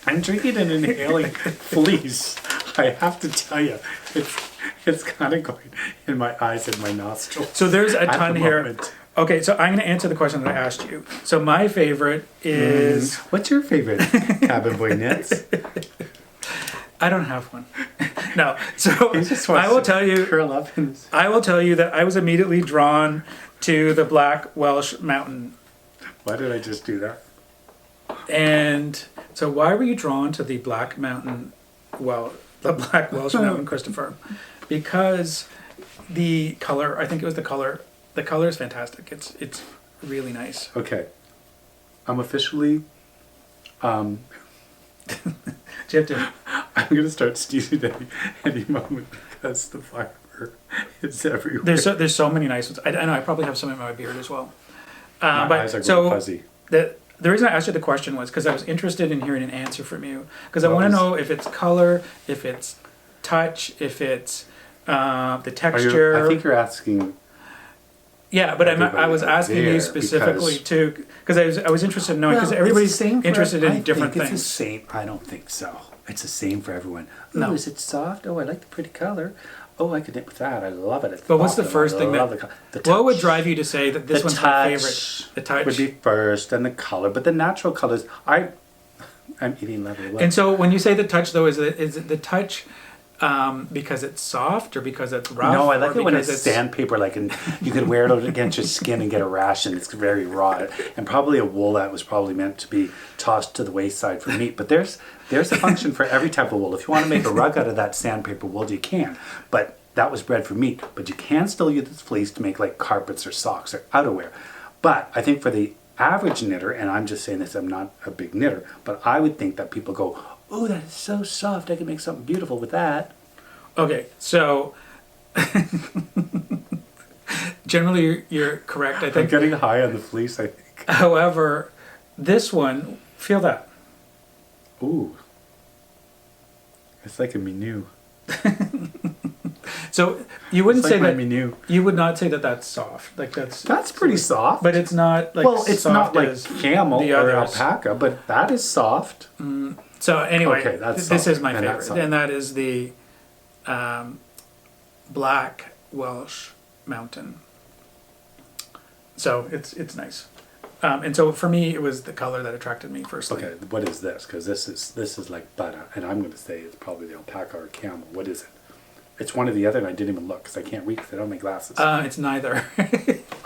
I'm drinking and inhaling fleece. I have to tell you, it's kind of going in my eyes and my nostrils.
So there's a ton here.
Moment.
Okay, so I'm going to answer the question that I asked you. So my favorite is.
What's your favorite Cabinboyknits?
I don't have one. No. So
just
I will tell you.
Curl up in this.
I will tell you that I was immediately drawn to the Black Welsh Mountain.
Why did I just do that?
And so why were you drawn to the Black Mountain? Well, the Black Welsh Mountain, Christopher, because the color. I think it was the color. The color is fantastic. It's really nice.
Okay, I'm officially.
Do you have to?
I'm gonna start stealing any moment because the fiber is everywhere.
There's so many nice ones. I know I probably have some in my beard as well.
My
But
eyes are
so
going fuzzy.
the reason I asked you the question was because I was interested in hearing an answer from you. Because I
What
want to
was-
know if it's color, if it's touch, if it's the texture.
I think you're asking.
Yeah, but
Everybody
I was
out
asking you
there,
specifically
because-
too, because I was interested in knowing, because
Well,
everybody's
it's the same for-
interested in
I
different
think
things.
It's the same. I don't think so. It's the same for everyone.
No.
Oh, is it soft? Oh, I like the pretty color. Oh, I could knit with that. I love it. It's
But what's the
awesome.
first
I
thing
love
that?
the touch.
What would drive you to say that this
The
one's my
touch
favorite? The touch.
would be first, and the color. But the natural colors, I'm eating leather.
And so when you say the touch, though, is it the touch because it's soft or because it's rough?
No, I like
or
it when
because
it's sandpaper, like, and you could wear it against your skin and get a rash, and it's very raw. And probably a wool that was probably meant to be tossed to the wayside for meat. But there's a function for every type of wool. If you want to make a rug out of that sandpaper wool, you can. But that was bred for meat. But you can still use this fleece to make like carpets or socks or outerwear. But I think for the average knitter, and I'm just saying this, I'm not a big knitter, but I would think that people go, oh, that is so soft. I can make something beautiful with that.
Okay, so generally you're correct, I
I'm
think.
getting high on the fleece, I think.
However, this one, feel that.
Ooh. It's like a menu.
So you wouldn't
It's
say
like my
that
menu.
you would not say that that's soft. Like
That's pretty soft.
but it's not like
well, it's not
soft
like
as
camel
the
or
others.
alpaca, but that is soft.
So anyway,
Okay, that's
this
soft,
is my
and that's
favorite,
soft.
and that is the Black Welsh Mountain. So it's nice, and so for me it was the color that attracted me firstly.
Okay, what is this? Because this is like butter, and I'm going to say it's probably the alpaca or camel. What is it? It's one or the other, and I didn't even look because I can't read because I don't have my glasses.
It's neither.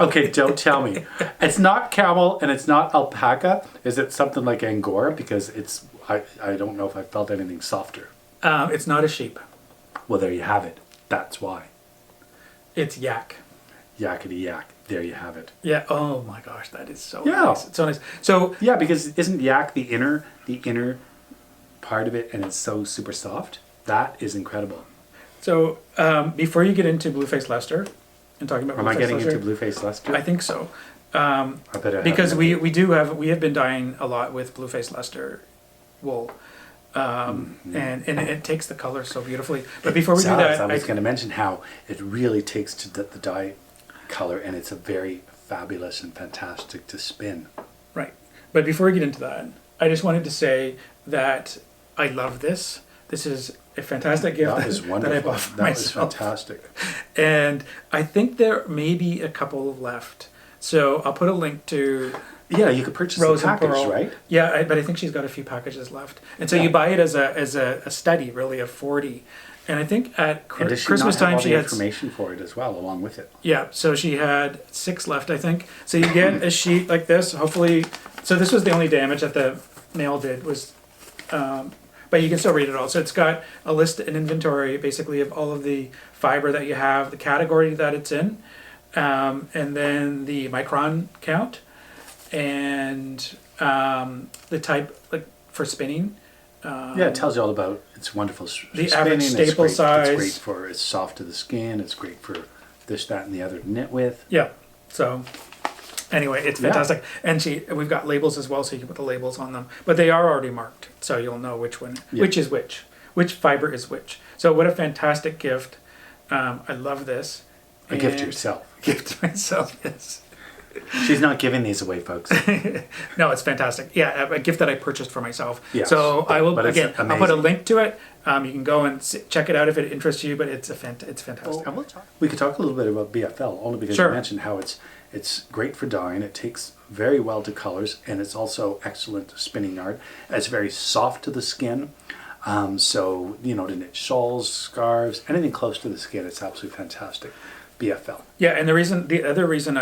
Okay, don't tell me. It's not camel and it's not alpaca. Is it something like Angora? Because it's I don't know if I felt anything softer.
It's not a sheep.
Well, there you have it. That's why.
It's yak.
Yakety yak. There you have it.
Yeah. Oh my gosh, that is so
Yeah.
nice. It's so nice. So
Yeah, because isn't yak the inner part of it, and it's so super soft? That is incredible.
So before you get into Blueface Leicester and talking about
Am I
Blueface
getting
Leicester,
into Blueface Leicester?
I think so.
I better
Because
have
we have been dyeing a lot with Blueface Leicester wool, and it takes the color so beautifully. But before we do that,
I was going to mention how it really takes to the dye color, and it's a very fabulous and fantastic to spin.
right. But before we get into that, I just wanted to say that I love this. This is a fantastic gift
That is wonderful.
that I bought for
That was
myself.
fantastic.
And I think there may be a couple left. So I'll put a link to
Yeah, you could purchase
Rose
the
and
package,
Pearl.
right?
Yeah, but I think she's got a few packages left. And so
Yeah.
you buy it as a study, really, of 40. And I think at
And does she
Christmas
not have
time
all
she
the
had
information for it as well, along with it?
yeah, so she had 6 left, I think. So you get a sheet like this. Hopefully, so this was the only damage that the mail did was, but you can still read it all. So it's got a list, an inventory, basically of all of the fiber that you have, the category that it's in, and then the micron count, and the type, like for spinning.
Yeah, it tells you all about its wonderful
The
spinning.
average staple size.
It's great for, it's soft to the skin. It's great for this, that, and the other to knit with.
Yeah. So anyway, it's fantastic. And we've got labels as well, so you can put the labels on them. But they are already marked, so you'll know which one, which is which fiber is which. So what a fantastic gift. I love this.
A gift to yourself.
Gift to myself, yes.
She's not giving these away, folks.
No, it's fantastic. Yeah, a gift that I purchased for myself.
Yes,
so I will,
but it's
again, I'll put a
amazing.
link to it. You can go and check it out if it interests you, but it's fantastic.
We could talk a little bit about BFL, only because
Sure.
you mentioned how it's great for dyeing. It takes very well to colors, and it's also excellent spinning yarn. It's very soft to the skin. So, you know, to knit shawls, scarves, anything close to the skin, it's absolutely fantastic. BFL.
Yeah, and the other reason I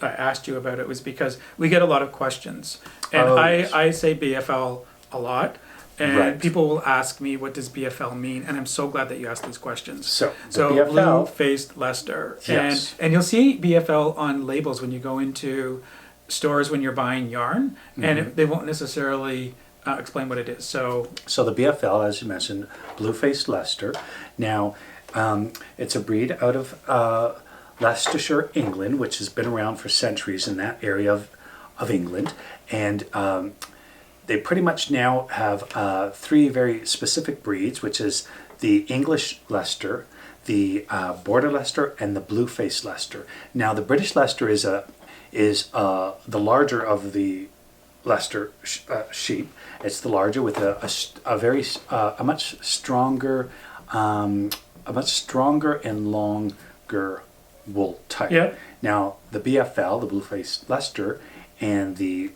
asked you about it was because we get a lot of questions, and
yes.
I say BFL a lot, and
Right.
people will ask me what does BFL mean, and I'm so glad that you asked these questions.
So, the BFL,
blue-faced Leicester,
Yes.
and you'll see BFL on labels when you go into stores when you're buying yarn, and they won't necessarily explain what it is. So
So the BFL, as you mentioned, blue-faced Leicester. Now, it's a breed out of Leicestershire, England, which has been around for centuries in that area of England. And they pretty much now have 3 very specific breeds, which is the English Leicester, the Border Leicester, and the blue-faced Leicester. Now, the British Leicester is the larger of the Leicester sheep. It's the larger with a much stronger and longer wool type.
Yeah.
Now the BFL, the blue-faced Leicester, and the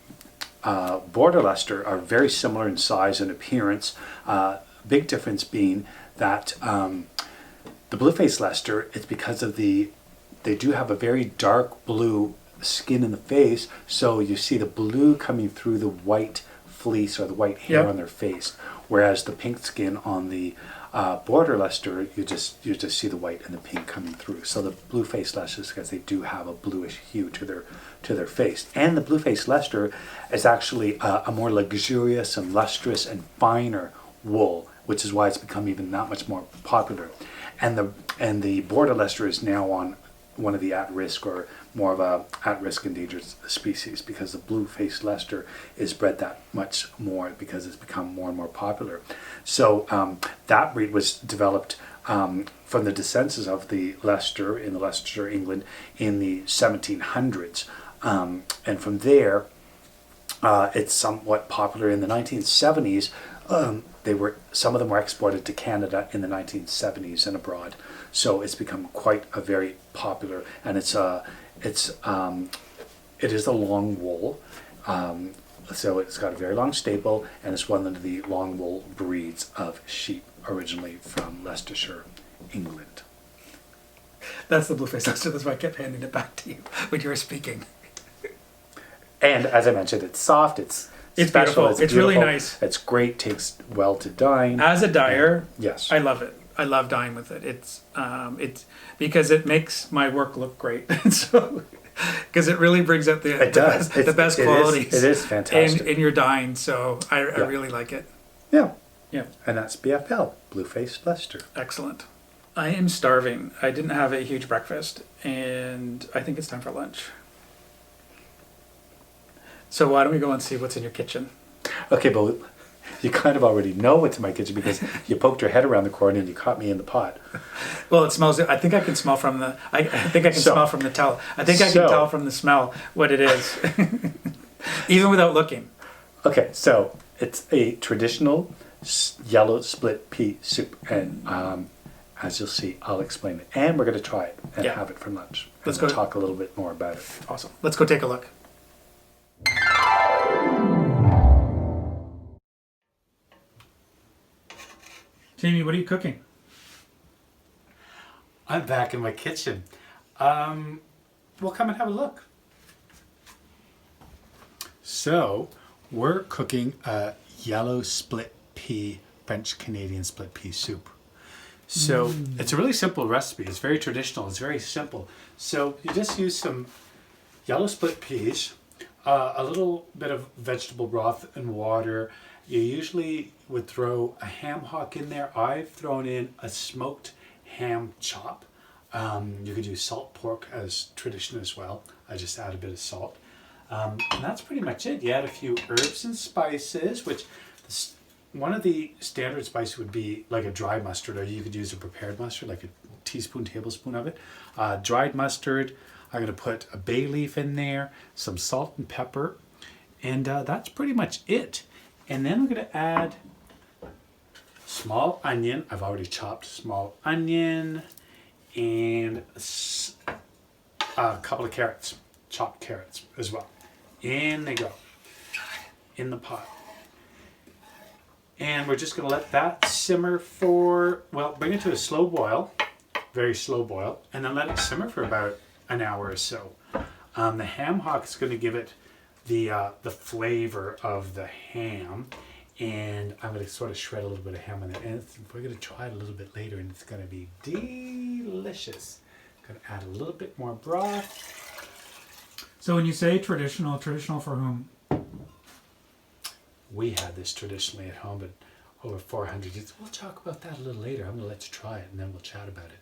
Border Leicester are very similar in size and appearance. Big difference being that the blue-faced Leicester, it's because of they do have a very dark blue skin in the face, so you see the blue coming through the white fleece or the white hair on their face, whereas the pink skin on the Border Leicester, you just see the white and the pink coming through. So the blue-faced Leicester, because they do have a bluish hue to their face, and the blue-faced Leicester is actually a more luxurious and lustrous and finer wool, which is why it's become even that much more popular. And the Border Leicester is now on one of the at-risk or more of a at-risk endangered species, because the blue-faced Leicester is bred that much more because it's become more and more popular. So that breed was developed from the descendants of the Leicester in the Leicestershire, England, in the 1700s, and from there it's somewhat popular. In the 1970s, some of them were exported to Canada in the 1970s and abroad. So it's become quite a very popular, and it is a long wool. So it's got a very long staple, and it's one of the long wool breeds of sheep originally from Leicestershire, England.
that's the blue-faced Leicester. That's why I kept handing it back to you when you were speaking.
And as I mentioned, it's soft, it's special,
beautiful. It's really
beautiful,
nice.
It's great, takes well to dye.
As a dyer,
Yes.
I love it. I love dyeing with it. It's because it makes my work look great. So because it really brings out the best qualities.
It is fantastic.
in your dyeing. So I really like it.
Yeah.
Yeah.
And that's BFL, blue-faced Leicester.
Excellent. I am starving. I didn't have a huge breakfast, and I think it's time for lunch. So why don't we go and see what's in your kitchen?
Okay, but you kind of already know what's in my kitchen because you poked your head around the corner and you caught me in the pot.
Well, it smells. I think I can smell from the. I think I can smell from the towel. I think I can tell from the smell what it is, even without looking.
Okay, so it's a traditional yellow split pea soup, and as you'll see, I'll explain it, and we're going to try it and have it for lunch.
Let's
go
go
talk a little bit more about it.
Awesome. Let's go take a look. Jamie, what are you cooking?
I'm back in my kitchen. We'll come and have a look. So, we're cooking a yellow split pea, French Canadian split pea soup. So, it's a really simple recipe. It's very traditional. It's very simple. So, you just use some yellow split peas, a little bit of vegetable broth and water. You usually would throw a ham hock in there. I've thrown in a smoked ham chop. You could use salt pork as tradition as well. I just add a bit of salt. And that's pretty much it. You add a few herbs and spices, which one of the standard spices would be like a dry mustard, or you could use a prepared mustard, like a teaspoon, tablespoon of it. Dried mustard. I'm going to put a bay leaf in there, some salt and pepper, and that's pretty much it. And then I'm going to add small onion. I've already chopped small onion, and a couple of carrots, chopped carrots as well. In they go, in the pot. And we're just going to let that simmer for, well, bring it to a slow boil, very slow boil, and then let it simmer for about an hour or so. The ham hock is going to give it the flavor of the ham, and I'm going to sort of shred a little bit of ham in it, and we're going to try it a little bit later, and it's going to be delicious. Going to add a little bit more broth.
So when you say traditional, traditional for whom?
We had this traditionally at home, but over 400 years. We'll talk about that a little later. I'm going to let you try it, and then we'll chat about it.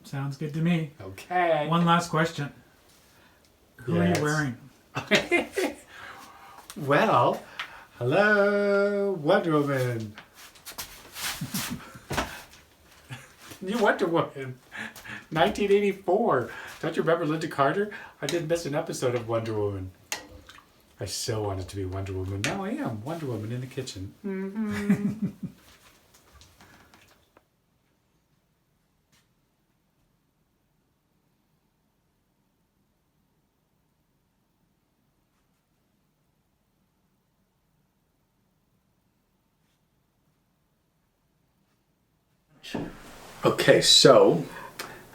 Sounds good to me.
Okay.
One last question. Who are you wearing?
Well, hello, Wonder Woman. New Wonder Woman, 1984. Don't you remember Linda Carter? I did miss an episode of Wonder Woman. I so wanted to be Wonder Woman. Now I am Wonder Woman in the kitchen. Mm-hmm. Okay, so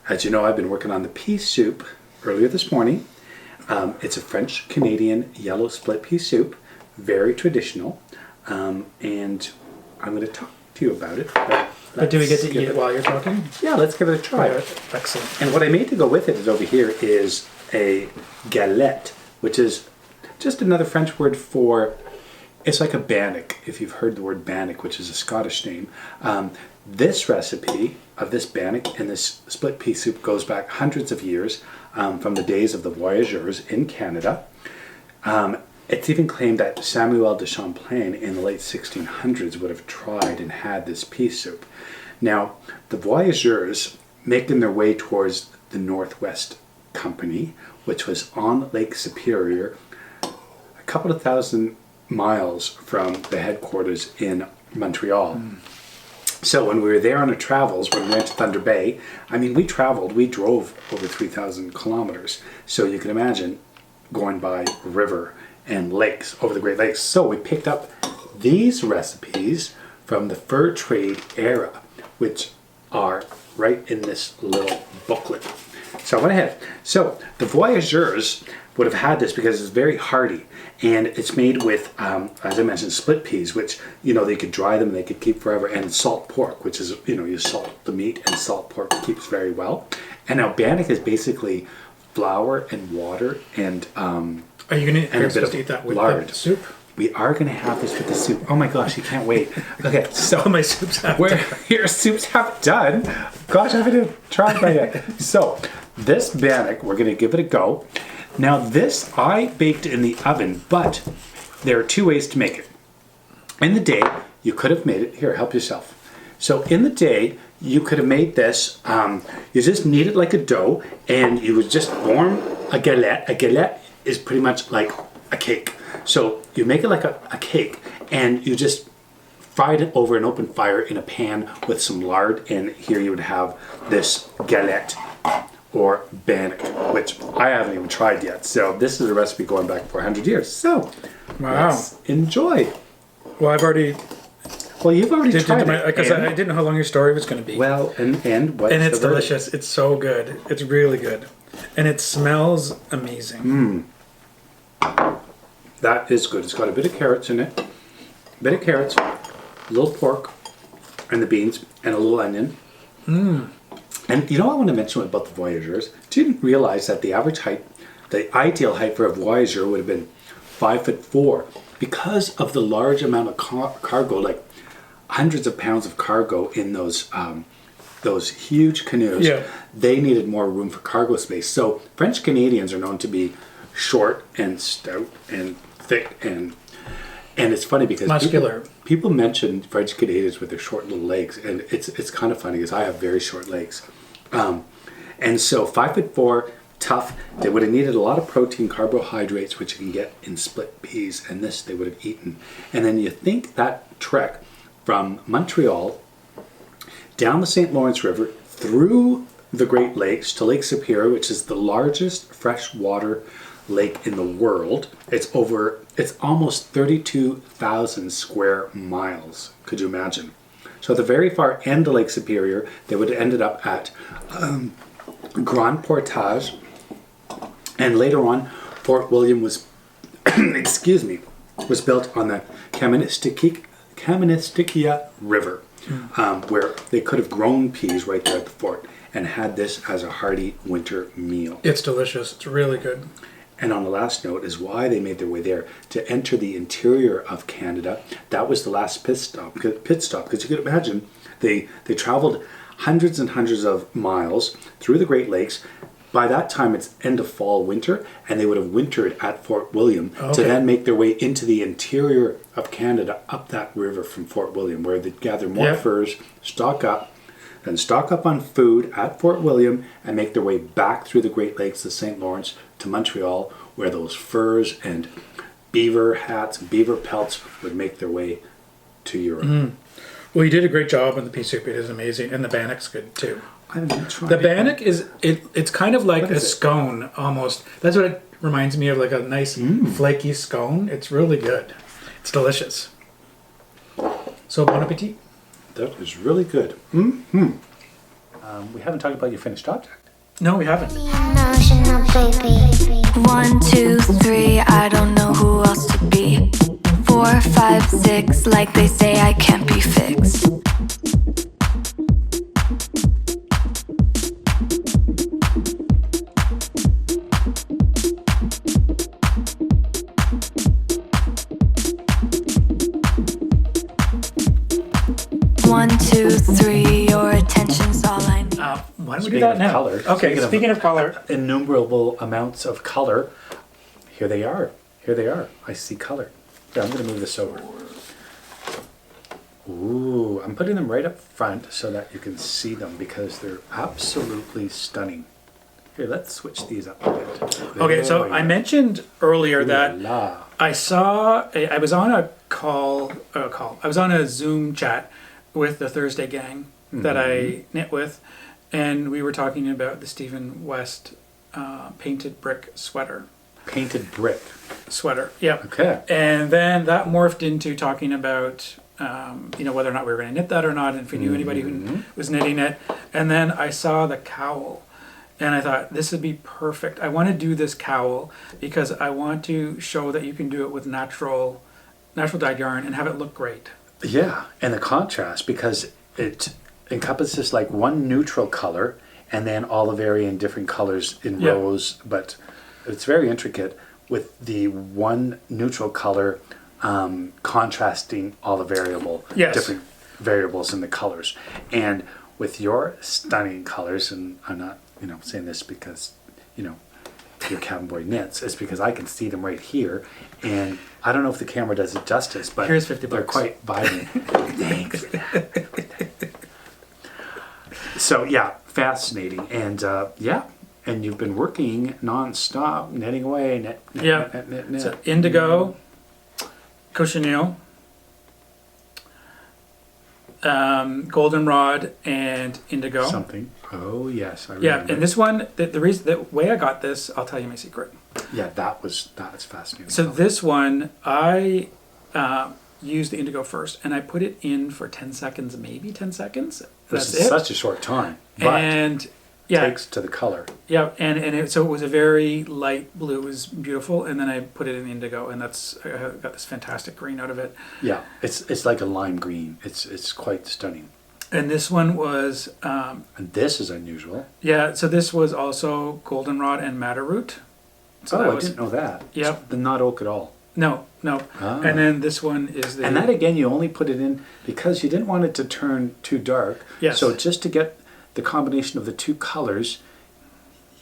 as you know, I've been working on the pea soup earlier this morning. It's a French Canadian yellow split pea soup, very traditional, and I'm going to talk to you about it.
But do we get to eat it while you're talking?
Yeah, let's give it a try.
Excellent.
And what I made to go with it is over here is a galette, which is just another French word for, it's like a bannock, if you've heard the word bannock, which is a Scottish name. This recipe of this bannock and this split pea soup goes back hundreds of years, from the days of the voyageurs in Canada. It's even claimed that Samuel de Champlain in the late 1600s would have tried and had this pea soup. Now, the voyageurs making their way towards the Northwest Company, which was on Lake Superior, a couple of thousand miles from the headquarters in Montreal. So when we were there on our travels, when we went to Thunder Bay, I mean, we drove over 3,000 kilometers. So you can imagine going by river and lakes, over the Great Lakes. So we picked up these recipes from the fur trade era, which are right in this little booklet. So I went ahead. So the voyageurs would have had this because it's very hardy, and it's made with, as I mentioned, split peas, which, you know, they could dry them, they could keep forever, and salt pork, which is, you know, you salt the meat, and salt pork keeps very well. And now bannock is basically flour and water and
Are you going to eat that with
lard.
the soup?
We are going to have this with the soup. Oh my gosh, you can't wait. Okay, so
My soup's half
where
done.
your soup's half done. Gosh, I haven't tried that yet. So this bannock, we're going to give it a go. Now this I baked in the oven, but there are two ways to make it. In the day, you could have made it, here, help yourself. So in the day, you could have made this, you just knead it like a dough, and you would just form a galette. A galette is pretty much like a cake. So you make it like a cake, and you just fried it over an open fire in a pan with some lard, and here you would have this galette or bannock, which I haven't even tried yet. So this is a recipe going back 400 years. So
Wow.
let's enjoy.
Well,
Well, you've already tried it.
Because I didn't know how long your story was going to be.
Well, and what's
And it's
the verdict?
delicious. It's so good. It's really good. And it smells amazing.
That is good. It's got a bit of carrots in it. A bit of carrots, a little pork, and the beans, and a little onion. And you know what I want to mention about the Voyageurs? Didn't realize that the average height, the ideal height for a Voyageur would have been 5'4", because of the large amount of cargo, like hundreds of pounds of cargo in those huge canoes.
Yeah.
They needed more room for cargo space. So French Canadians are known to be short and stout and thick and it's funny because
Muscular.
people mention French Canadians with their short little legs, and it's kind of funny because I have very short legs. And so 5'4", tough. They would have needed a lot of protein, carbohydrates, which you can get in split peas, and this they would have eaten. And then you think that trek from Montreal down the St. Lawrence River through the Great Lakes to Lake Superior, which is the largest freshwater lake in the world. It's almost 32,000 square miles. Could you imagine? So at the very far end of Lake Superior, they would have ended up at Grand Portage, and later on, Fort William was, excuse me, was built on the Kaministiquia River, where they could have grown peas right there at the fort and had this as a hearty winter meal.
It's delicious. It's really good.
And on the last note is why they made their way there. To enter the interior of Canada, that was the last pit stop, because you could imagine they traveled hundreds and hundreds of miles through the Great Lakes. By that time, it's end of fall, winter, and they would have wintered at Fort William to then make their way into the interior of Canada up that river from Fort William, where they'd gather more furs, stock up on food at Fort William, and make their way back through the Great Lakes to St. Lawrence to Montreal, where those furs and beaver hats, beaver pelts would make their way to Europe.
Well, you did a great job on the pea soup. It is amazing. And the bannock's good too.
I'm gonna try
The
it.
bannock it's kind of like
What
a
is it?
scone almost. That's what it reminds me of, like a nice flaky scone. It's really good. It's delicious. So bon appetit.
That is really good. We haven't talked about your finished object.
No, we haven't.
Emotional baby.
1, 2, 3, I don't know who else to be. 4, 5, 6, like they say I can't be fixed. One, two, three, your attention's all I need.
Why don't we do
Speaking
that
of
now?
color,
Okay, speaking of color.
Innumerable amounts of color. Here they are. Here they are. I see color. Here, I'm going to move this over. Ooh, I'm putting them right up front so that you can see them because they're absolutely stunning. Here, let's switch these up a bit.
Okay, so
There
I
we
mentioned earlier
go.
that
Ooh la.
I was on a I was on a Zoom chat with the Thursday gang that I knit with, and we were talking about the Stephen West painted brick sweater.
Painted brick.
Yep.
Okay.
And then that morphed into talking about whether or not we were going to knit that or not, and if we knew anybody who was knitting it. And then I saw the cowl, and I thought this would be perfect. I want to do this cowl because I want to show that you can do it with natural dyed yarn and have it look great.
Yeah, and the contrast, because it encompasses like one neutral color and then all the varying different colors in rows, but it's very intricate with the one neutral color contrasting all the different variables in the colors. And with your stunning colors, and I'm not saying this because your Cabinboyknits, it's because I can see them right here, and I don't know if the camera does it justice, but
Here's $50.
they're quite vibrant. Thanks. So yeah, fascinating, and and you've been working non-stop, knitting away, knit.
So indigo, cochineal, goldenrod, and indigo.
Something. Oh yes, I
Yeah,
remember.
and this one, the way I got this, I'll tell you my secret.
Yeah, that's fascinating.
So this one, I use the indigo first, and I put it in for 10 seconds, maybe 10 seconds.
This
That's
is
it.
such a short time, but
And yeah,
takes to the color.
yeah, so it was a very light blue. It was beautiful, and then I put it in indigo, and I got this fantastic green out of it.
Yeah, it's like a lime green. It's quite stunning.
And this one was,
And this is unusual.
yeah, so this was also goldenrod and madder root. So that
I
was,
didn't know that.
Yep.
It's not oak at all.
No.
Ah.
And then this one is the...
And that again, you only put it in because you didn't want it to turn too dark.
Yes.
So just to get the combination of the two colors,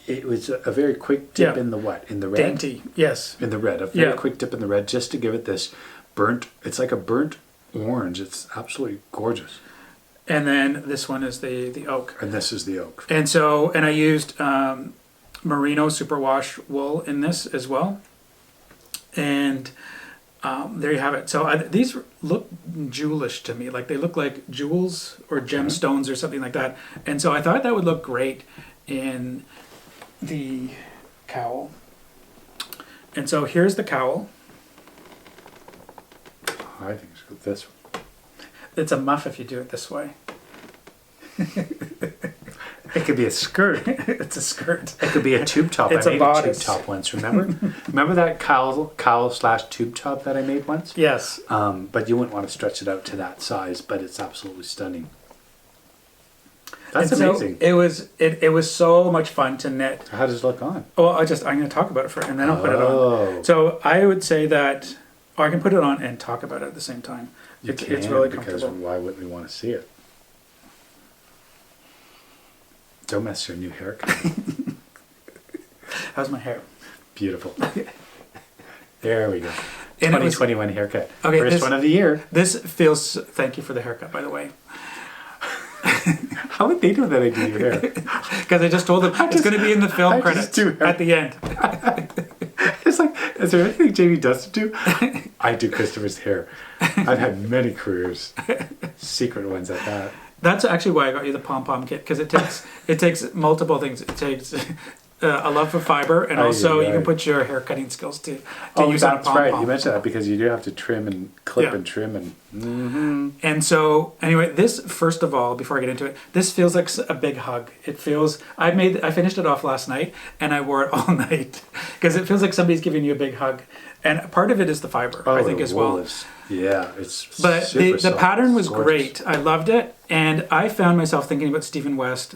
it was a very quick dip
Yeah.
in the what? In the red?
dainty, yes.
In the red. A very
Yeah.
quick dip in the red just to give it this burnt, it's like a burnt orange. It's absolutely gorgeous.
And then this one is the oak.
And this is the oak.
And I used merino superwash wool in this as well. And there you have it. So these look jewelish to me, like they look like jewels or gemstones or something like that. And so I thought that would look great in the cowl. And so here's the cowl.
I think it's good. This one.
It's a muff if you do it this way.
It could be a skirt.
It's a skirt.
It could be a tube top.
It's
I
a
made
bodice.
tube top once, remember? Remember that cowl / tube top that I made once?
Yes.
But you wouldn't want to stretch it out to that size, but it's absolutely stunning. That's
And so
amazing.
it was so much fun to knit.
How does it look on?
Well, I'm going to talk about it and then I'll put it
Oh.
on. So I would say that, or I can put it on and talk about it at the same time. It's really
because
comfortable.
why wouldn't we want to see it? Don't mess your new haircut.
How's my hair?
Beautiful. There we go.
And it was-
2021 haircut.
Okay,
First one of the year.
This feels. Thank you for the haircut, by the way.
How would they know that I do your hair?
Because I just told them it's going to be in the film
I just
credits
do hair.
at the end.
It's like, is there anything Jamie doesn't do? I do Christopher's hair. I've had many careers, secret ones at that.
That's actually why I got you the pom pom kit, because it takes multiple things. It takes a love for fiber, and also you can put your hair cutting skills to use on a
that's
pom
right.
pom.
You mentioned that because you do have to trim and clip
Yeah.
and trim and.
And so, anyway, this, first of all, before I get into it, this feels like a big hug. It feels, I finished it off last night, and I wore it all night, because it feels like somebody's giving you a big hug. And part of it is the fiber, I think,
the
as
wool
well.
it's
But
super
the
soft.
pattern was
Gorgeous.
great. I loved it. And I found myself thinking about Stephen West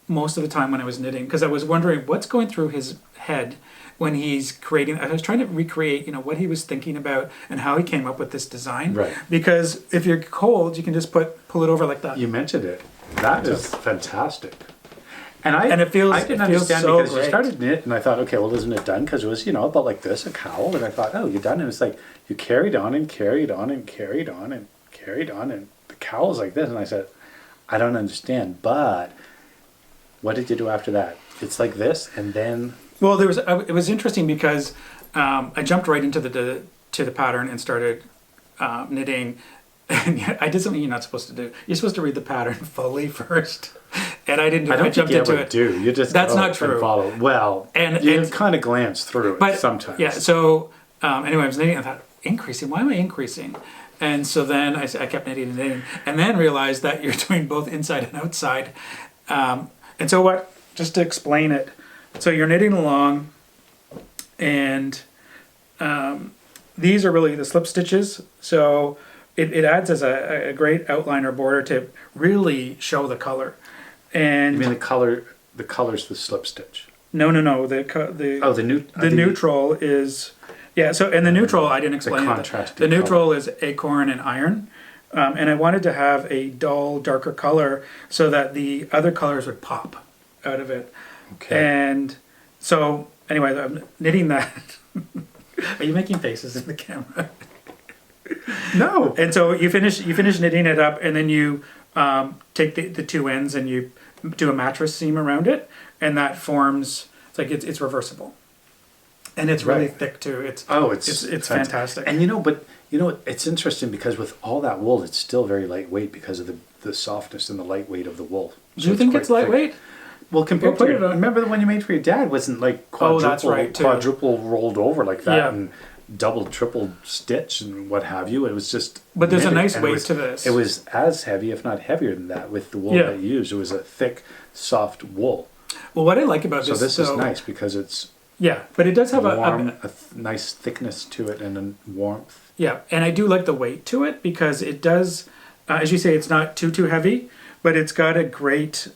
most of the time when I was knitting, because I was wondering what's going through his head when he's creating. I was trying to recreate, what he was thinking about and how he came up with this design.
Right.
Because if you're cold, you can just pull it over like that.
You mentioned it. That is fantastic. And
it feels-
I didn't
it feels
understand
so
because you
great.
started knit and I thought, okay, well, isn't it done? Because it was, about like this, a cowl. And I thought, oh, you're done. And it was like, you carried on and carried on and carried on and carried on. And the cowl's like this. And I said, I don't understand. But what did you do after that? It's like this. And then.
Well, it was interesting because I jumped right into the pattern and started knitting. And I did something you're not supposed to do. You're supposed to read the pattern fully first. And I didn't do it. I jumped into it.
You just
That's
go
not
and
true.
follow. Well,
And
you
it's-
kind of glance through it sometimes.
Yeah, so anyway, I was knitting and I thought, increasing? Why am I increasing? And so then I kept knitting and knitting, and then realized that you're doing both inside and outside. And so just to explain it, so you're knitting along, and these are really the slip stitches. So it adds as a great outline or border to really show the color. And
You mean the color's the slip stitch?
no, the neutral is, yeah. So, and the neutral I didn't explain.
contrasting
The neutral
color.
is acorn and iron, and I wanted to have a dull, darker color so that the other colors would pop out of it.
Okay.
And so, anyway, I'm knitting that. Are you making faces in the camera?
No.
And so you finish knitting it up, and then you take the two ends and you do a mattress seam around it, and that forms. It's like it's reversible, and it's really
Right.
thick too. It's fantastic.
And it's interesting because with all that wool, it's still very lightweight because of the softness and the lightweight of the wool.
Do you think it's
quite thick.
lightweight?
Well, compared
Well, put
to
it on.
remember the one you made for your dad wasn't like
Oh, that's right, too.
quadruple rolled over like that,
Yeah.
and double, triple stitch and what have you. It was just.
But there's a
knitted,
nice
and it
weight
was-
to this.
It was as heavy, if not heavier than that, with the wool
Yeah.
that you used. It was a thick, soft wool.
Well, what I like about
So
this,
this is nice because it's
Yeah, but it does have
warm, nice thickness to it, and a warmth.
yeah, and I do like the weight to it because it does, as you say, it's not too heavy, but it's got a great,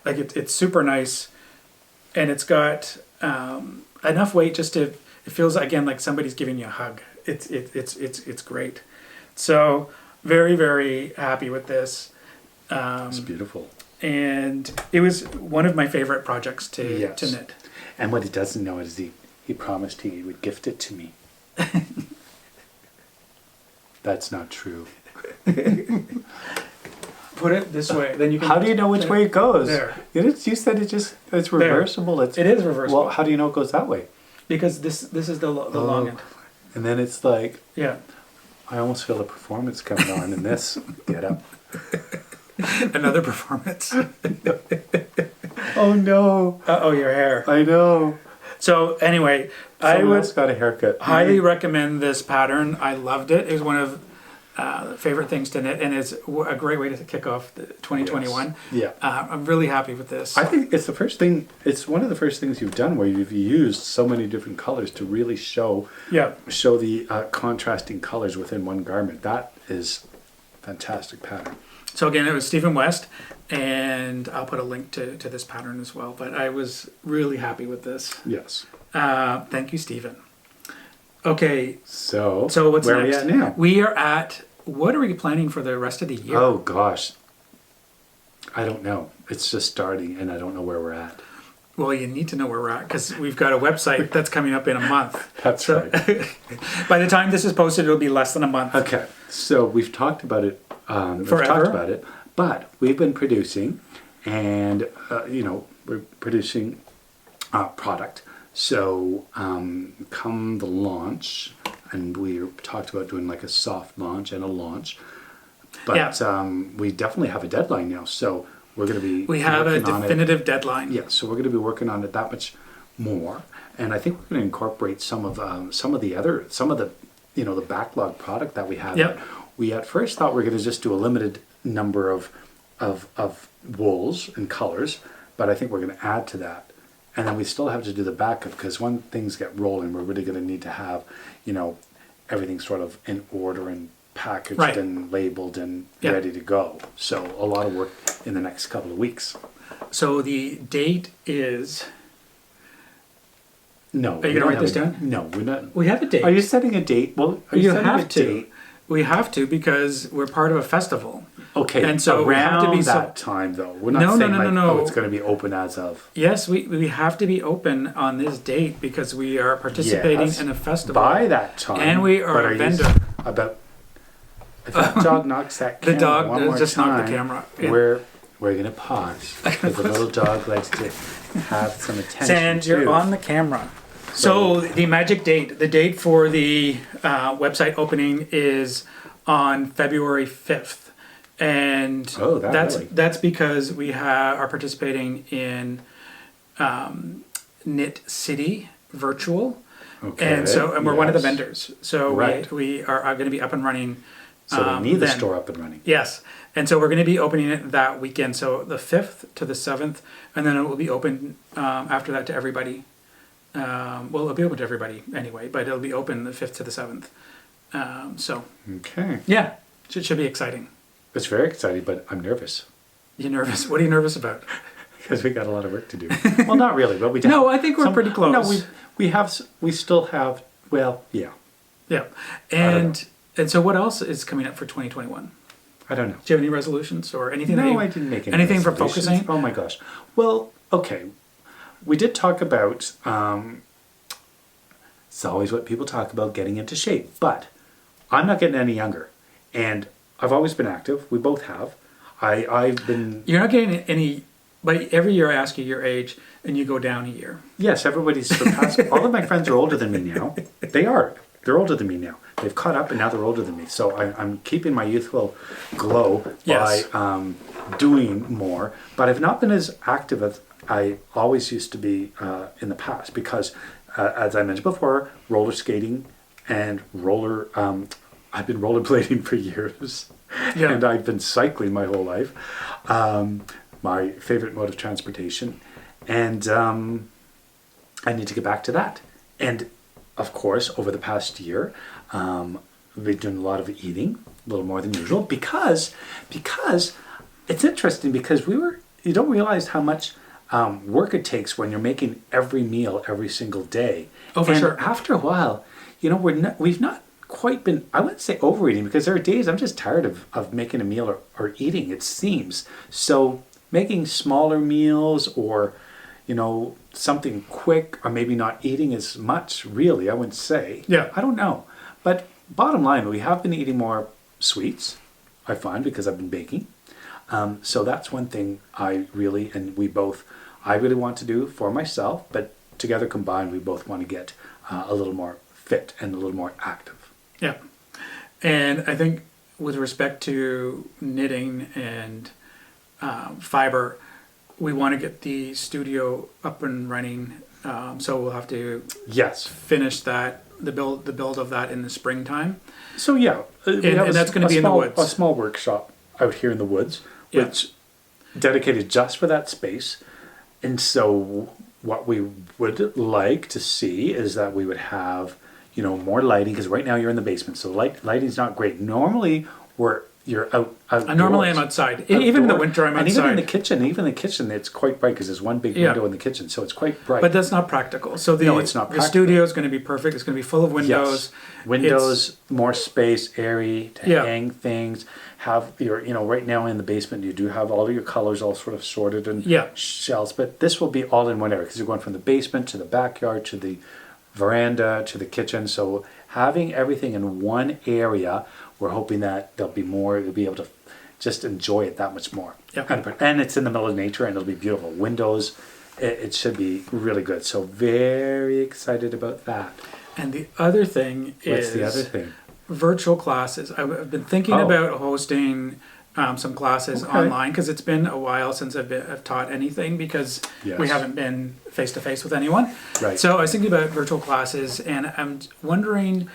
it's super nice, and it's got enough weight just to. It feels again like somebody's giving you a hug. It's great. So very, very happy with this.
It's beautiful.
And it was one of my favorite projects to knit.
And what he doesn't know is he promised he would gift it to me. That's not true.
Put it this way, then you can.
How do you know which way it goes?
There.
You said it's reversible.
It is reversible.
Well, how do you know it goes that way?
Because this is the long end.
And then it's like,
Yeah.
I almost feel a performance coming on in this get up.
Another performance.
Oh no!
Oh, your hair.
I know.
So anyway, I
Someone
would
else got a haircut.
highly recommend this pattern. I loved it. It was one of favorite things to knit, and it's a great way to kick off the 2021.
Yes. Yeah.
I'm really happy with this.
I think it's the first thing. It's one of the first things you've done where you've used so many different colors to really show the contrasting colors within one garment. That is fantastic pattern.
So again, it was Stephen West, and I'll put a link to this pattern as well. But I was really happy with this.
Yes.
Thank you, Stephen. Okay,
So
what's
where
next?
are we at now?
We are at, what are we planning for the rest of the year?
Oh gosh, I don't know. It's just starting, and I don't know where we're at.
Well, you need to know where we're at because we've got a website that's coming up in a month.
That's right.
By the time this is posted, it'll be less than a month.
Okay, so we've talked about it. We've
Forever.
talked about it, but we've been producing, and we're producing product. So come the launch, and we talked about doing like a soft launch and a launch, but we definitely have a deadline now. So we're going to be
We have a
working on it.
definitive deadline.
Yeah, so we're going to be working on it that much more, and I think we're going to incorporate some of the the backlog product that we have.
Yep.
We at first thought we were going to just do a limited number of wools and colors, but I think we're going to add to that, and then we still have to do the backup because when things get rolling, we're really going to need to have everything sort of in order and packaged
Right.
and labeled and ready to go. So a lot of work in the next couple of weeks.
So the date is.
No.
Are you going to write this down?
No, we're not.
We have a date.
Are you setting a date? Well, are you setting
have
a
to.
date?
We have to because we're part of a festival.
Okay,
And so we have
around
to be
that time, though. We're not
No, no,
saying
no, no,
like,
no.
oh, it's going to be open as of.
Yes, we have to be open on this date because we are participating
Yes,
in a festival.
by that time.
And we are
but
a
you
vendor.
About if that dog knocks that
The
camera
dog
one more
just
time,
knocked the camera.
We're going to pause because the little dog likes to have some attention.
Sand, you're
too.
on the camera. So the magic date, the date for the website opening is on February 5th. And that's because we are participating in Knit City Virtual.
Okay.
And we're one of the
yes.
vendors. So
Right.
we are going to be up and running.
So we need the
then.
store up and running.
Yes. And so we're going to be opening it that weekend. So the 5th to the 7th. And then it will be open after that to everybody. Well, it'll be open to everybody anyway, but it'll be open the 5th to the 7th.
Okay.
Yeah, it should be exciting.
It's very exciting, but I'm nervous.
You nervous? What are you nervous about?
Because we got a lot of work to do. Well, not really, but we do.
No, I think we're pretty close.
No, we still have. Well, yeah.
Yeah, and so what else is coming up for 2021?
I don't know.
Do you have any resolutions or anything?
No, I didn't make any
anything for
resolutions.
focusing.
Oh my gosh. Well, okay. We did talk about. It's always what people talk about, getting into shape, but I'm not getting any younger, and I've always been active. We both have. I've been.
You're not getting any. But every year I ask you your age, and you go down a year.
Yes, everybody's surpassed. All of my friends are older than me now. They are. They're older than me now. They've caught up, and now they're older than me. So I'm keeping my youthful glow
Yes.
by doing more. But I've not been as active I always used to be in the past because, as I mentioned before, roller skating and I've been rollerblading for years,
Yeah.
and I've been cycling my whole life. My favorite mode of transportation, and I need to get back to that. And of course, over the past year, we've been doing a lot of eating, a little more than usual, because it's interesting because you don't realize how much work it takes when you're making every meal every single day.
Oh, for
and
sure.
after a while, we've not quite been, I wouldn't say overeating, because there are days I'm just tired of making a meal or eating, it seems. So making smaller meals or, something quick, or maybe not eating as much, really, I wouldn't say.
Yeah.
I don't know. But bottom line, we have been eating more sweets, I find, because I've been baking. So that's one thing I really want to do for myself, but together combined, we both want to get a little more fit and a little more active.
Yeah. And I think with respect to knitting and fiber, we want to get the studio up and running. So we'll have to
Yes.
finish the build of that in the springtime.
So yeah, we have
and that's going to be in the woods.
A small workshop out here in the woods,
Yeah.
which dedicated just for that space. And so what we would like to see is that we would have, more lighting, because right now you're in the basement, so lighting's not great. Normally you're out.
Normally I'm outside. Even in the winter I'm outside.
And even in the kitchen, it's quite bright because there's one big window in the kitchen, so it's quite bright.
But that's not practical. So
No, it's not
the
practical.
studio is going to be perfect. It's going to be full of windows.
Yes. Windows, more space, airy to
Yeah.
hang things. Have your, right now in the basement, you do have all of your colors all sort of sorted in
Yeah.
shelves, but this will be all in one area because you're going from the basement to the backyard to the veranda to the kitchen. So having everything in one area, we're hoping that you'll be able to just enjoy it that much more.
Yep.
And it's in the middle of nature and it'll be beautiful. Windows, it should be really good. So very excited about that.
And the other thing
What's
is
the other thing?
virtual classes. I've been thinking about hosting some classes online because it's been a while since I've taught anything because
Yes.
we haven't been face to face with anyone.
Right.
So I was thinking about virtual classes, and I'm wondering,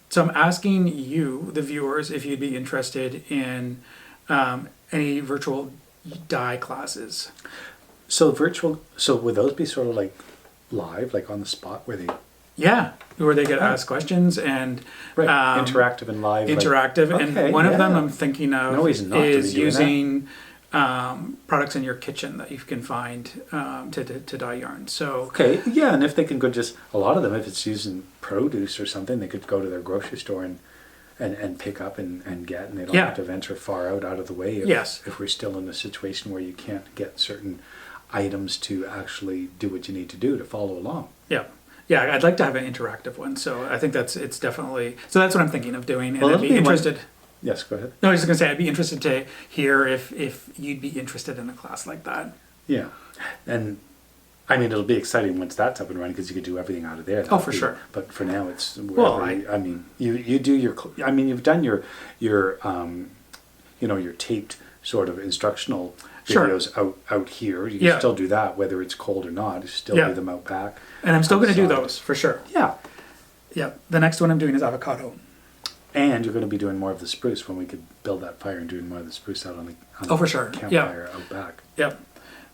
so I'm asking you, the viewers, if you'd be interested in any virtual dye classes.
So would those be sort of like live, like on the spot where they
Yeah, where they get asked questions and
interactive and live?
interactive. And one of them I'm thinking of
No reason not to be
is
doing
using products in your kitchen that you can find to dye yarn. So
and if they can go a lot of them, if it's using produce or something, they could go to their grocery store and pick up and get, and they don't have to venture far out of the way if we're still in a situation where you can't get certain items to actually do what you need to do to follow along.
Yeah, I'd like to have an interactive one. So I think it's definitely, so that's what I'm thinking of doing. And
Well,
I'd be interested.
Yes, go ahead.
No, I was just going to say, I'd be interested to hear if you'd be interested in a class like that.
Yeah. And I mean, it'll be exciting once that's up and running because you could do everything out of there.
Oh, for sure.
But for now, it's
Well,
you do you've done your your taped sort of instructional videos out here. You can still do that whether it's cold or not. You still do them out back.
And I'm still going to do
outside.
those for sure.
Yeah.
Yeah. The next one I'm doing is avocado.
And you're going to be doing more of the spruce when we could build that fire and doing more of the spruce out on the
for sure.
campfire out back.
Yep.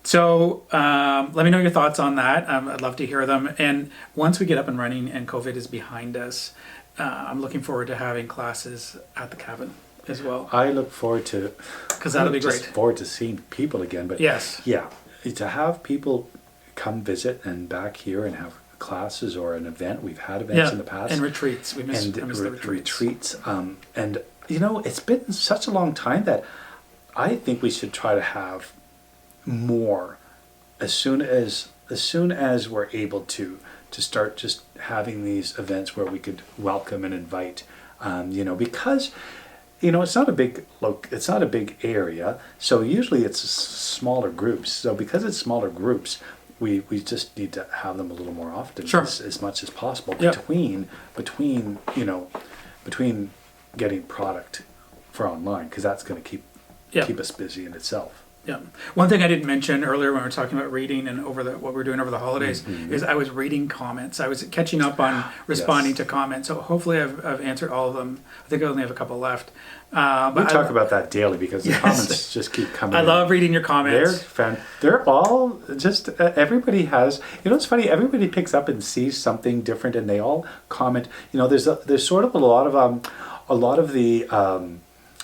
So let me know your thoughts on that. I'd love to hear them. And once we get up and running and COVID is behind us, I'm looking forward to having classes at the cabin as well.
I look forward to,
because that'll be great.
Forward to seeing people again. But
yes,
to have people come visit and back here and have classes or an event. We've had events in the past.
And retreats. I miss the
retreats. And it's been such a long time that I think we should try to have more as soon as we're able to start just having these events where we could welcome and invite, because it's not a big area, so usually it's smaller groups. So because it's smaller groups, we just need to have them a little more often, as much as possible between getting product for online, because that's going to keep us busy in itself.
Yeah. One thing I didn't mention earlier when we were talking about reading and what we're doing over the holidays is I was reading comments. I was catching up on responding to comments. So hopefully I've answered all of them. I think I only have a couple left. But
We talk about that daily because the comments just keep coming
I
in.
love reading your comments.
They're all just, everybody has, it's funny, everybody picks up and sees something different and they all comment. There's sort of a lot of the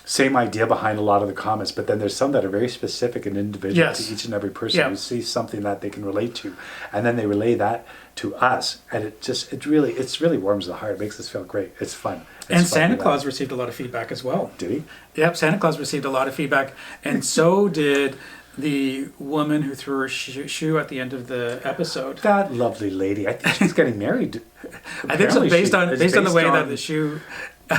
same idea behind a lot of the comments, but then there's some that are very specific and individual to each and every person who sees something that they can relate to, and then they relay that to us, and it really warms the heart. It makes us feel great. It's fun.
And Santa Claus received a lot of feedback as well.
Did he?
Yep, Santa Claus received a lot of feedback, and so did the woman who threw her shoe at the end of the episode.
That lovely lady. I think she's getting married.
I think so, based on the way
on
that the shoe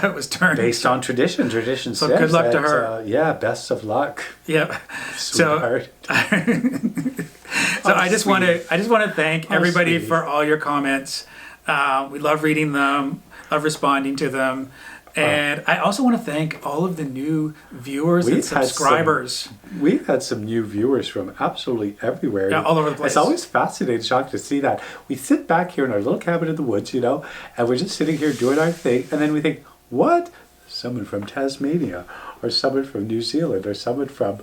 was turned.
Based on tradition. Tradition
So
says
good luck to
that,
her.
Best of luck.
Yep.
Sweetheart.
So I just want to thank everybody for all your comments. We love reading them, love responding to them. And I also want to thank all of the new viewers and subscribers.
We've had some new viewers from absolutely everywhere.
Yeah, all over the place.
It's always fascinating, shocking to see that. We sit back here in our little cabin in the woods, and we're just sitting here doing our thing, and then we think, what? Someone from Tasmania, or someone from New Zealand, or someone from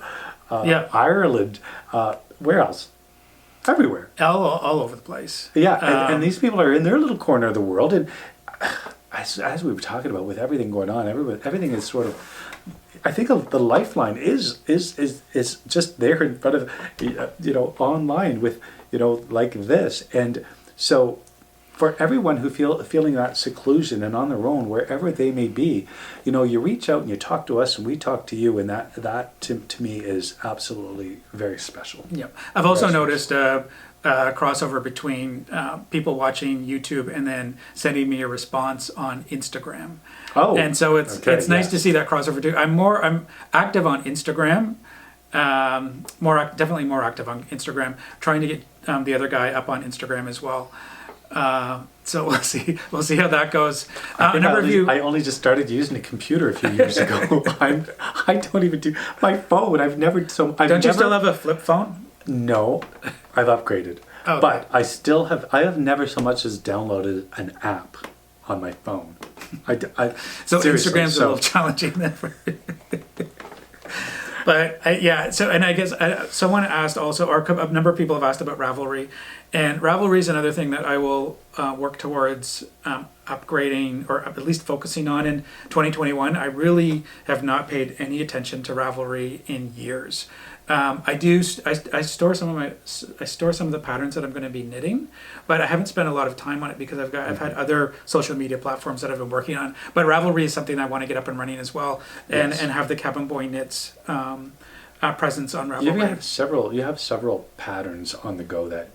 Ireland. Where else? Everywhere.
All over the place.
Yeah, and these people are in their little corner of the world, and as we were talking about, with everything going on, everything is sort of. I think the lifeline is just there in front of online with like this, and so for everyone who feeling that seclusion and on their own wherever they may be, you reach out and you talk to us and we talk to you, and that to me is absolutely very special.
Yeah, I've also noticed a crossover between people watching YouTube and then sending me a response on Instagram.
Oh,
and so it's nice to see that crossover too. I'm active on Instagram, definitely more active on Instagram. Trying to get the other guy up on Instagram as well. So we'll see how that goes.
I only just started using a computer a few years ago. I don't even do my phone. Don't
you still have a flip phone?
No, I've upgraded.
Okay.
But I have never so much as downloaded an app on my phone.
So Instagram's a little challenging there. But and I guess someone asked also, or a number of people have asked about Ravelry, and Ravelry is another thing that I will work towards upgrading, or at least focusing on in 2021. I really have not paid any attention to Ravelry in years. I store some of the patterns that I'm going to be knitting, but I haven't spent a lot of time on it because I've had other social media platforms that I've been working on. But Ravelry is something I want to get up and running as well, and have the Cabinboyknits presence on Ravelry.
You have several patterns on the go that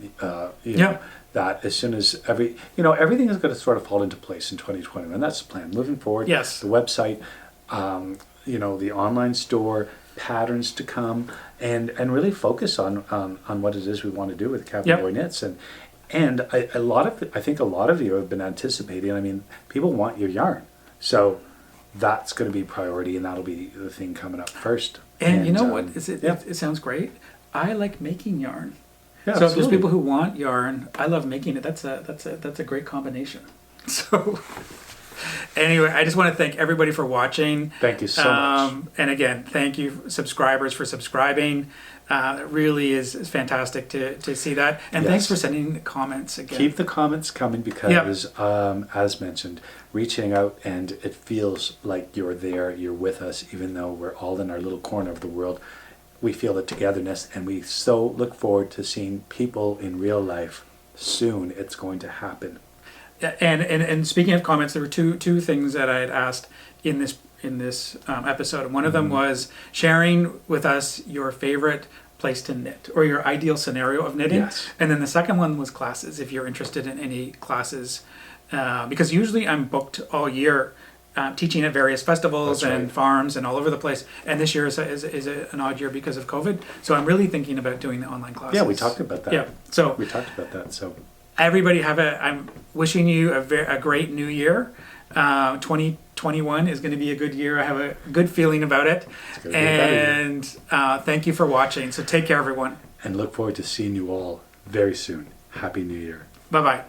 that as soon as everything is going to sort of fall into place in 2020, and that's the plan moving forward.
Yes,
the website, the online store, patterns to come, and really focus on what it is we want to do with Cabinboyknits. And I think a lot of you have been anticipating. I mean, people want your yarn, so that's going to be priority, and that'll be the thing coming up first.
And you know what? It sounds great. I like making yarn.
Yeah,
so if there's people who want yarn, I love making it. That's a great combination. So anyway, I just want to thank everybody for watching.
Thank you so much.
And again, thank you subscribers for subscribing. It really is fantastic to see that. And thanks for sending the comments again.
Keep the comments coming because, as mentioned, reaching out, and it feels like you're there, you're with us, even though we're all in our little corner of the world. We feel the togetherness, and we so look forward to seeing people in real life soon. It's going to happen.
And speaking of comments, there were two things that I had asked in this episode. And one of them was sharing with us your favorite place to knit, or your ideal scenario of knitting.
Yes.
And then the second one was classes, if you're interested in any classes. Because usually I'm booked all year teaching at various festivals and farms and all over the place. And this year is an odd year because of COVID. So I'm really thinking about doing the online classes.
Yeah, we talked about that.
Yeah, so
we talked about that. So
everybody I'm wishing you a great new year. 2020 2021 is going to be a good year. I have a good feeling about it.
gonna be a better year.
And thank you for watching. So take care, everyone.
And look forward to seeing you all very soon. Happy New Year.
Bye-bye.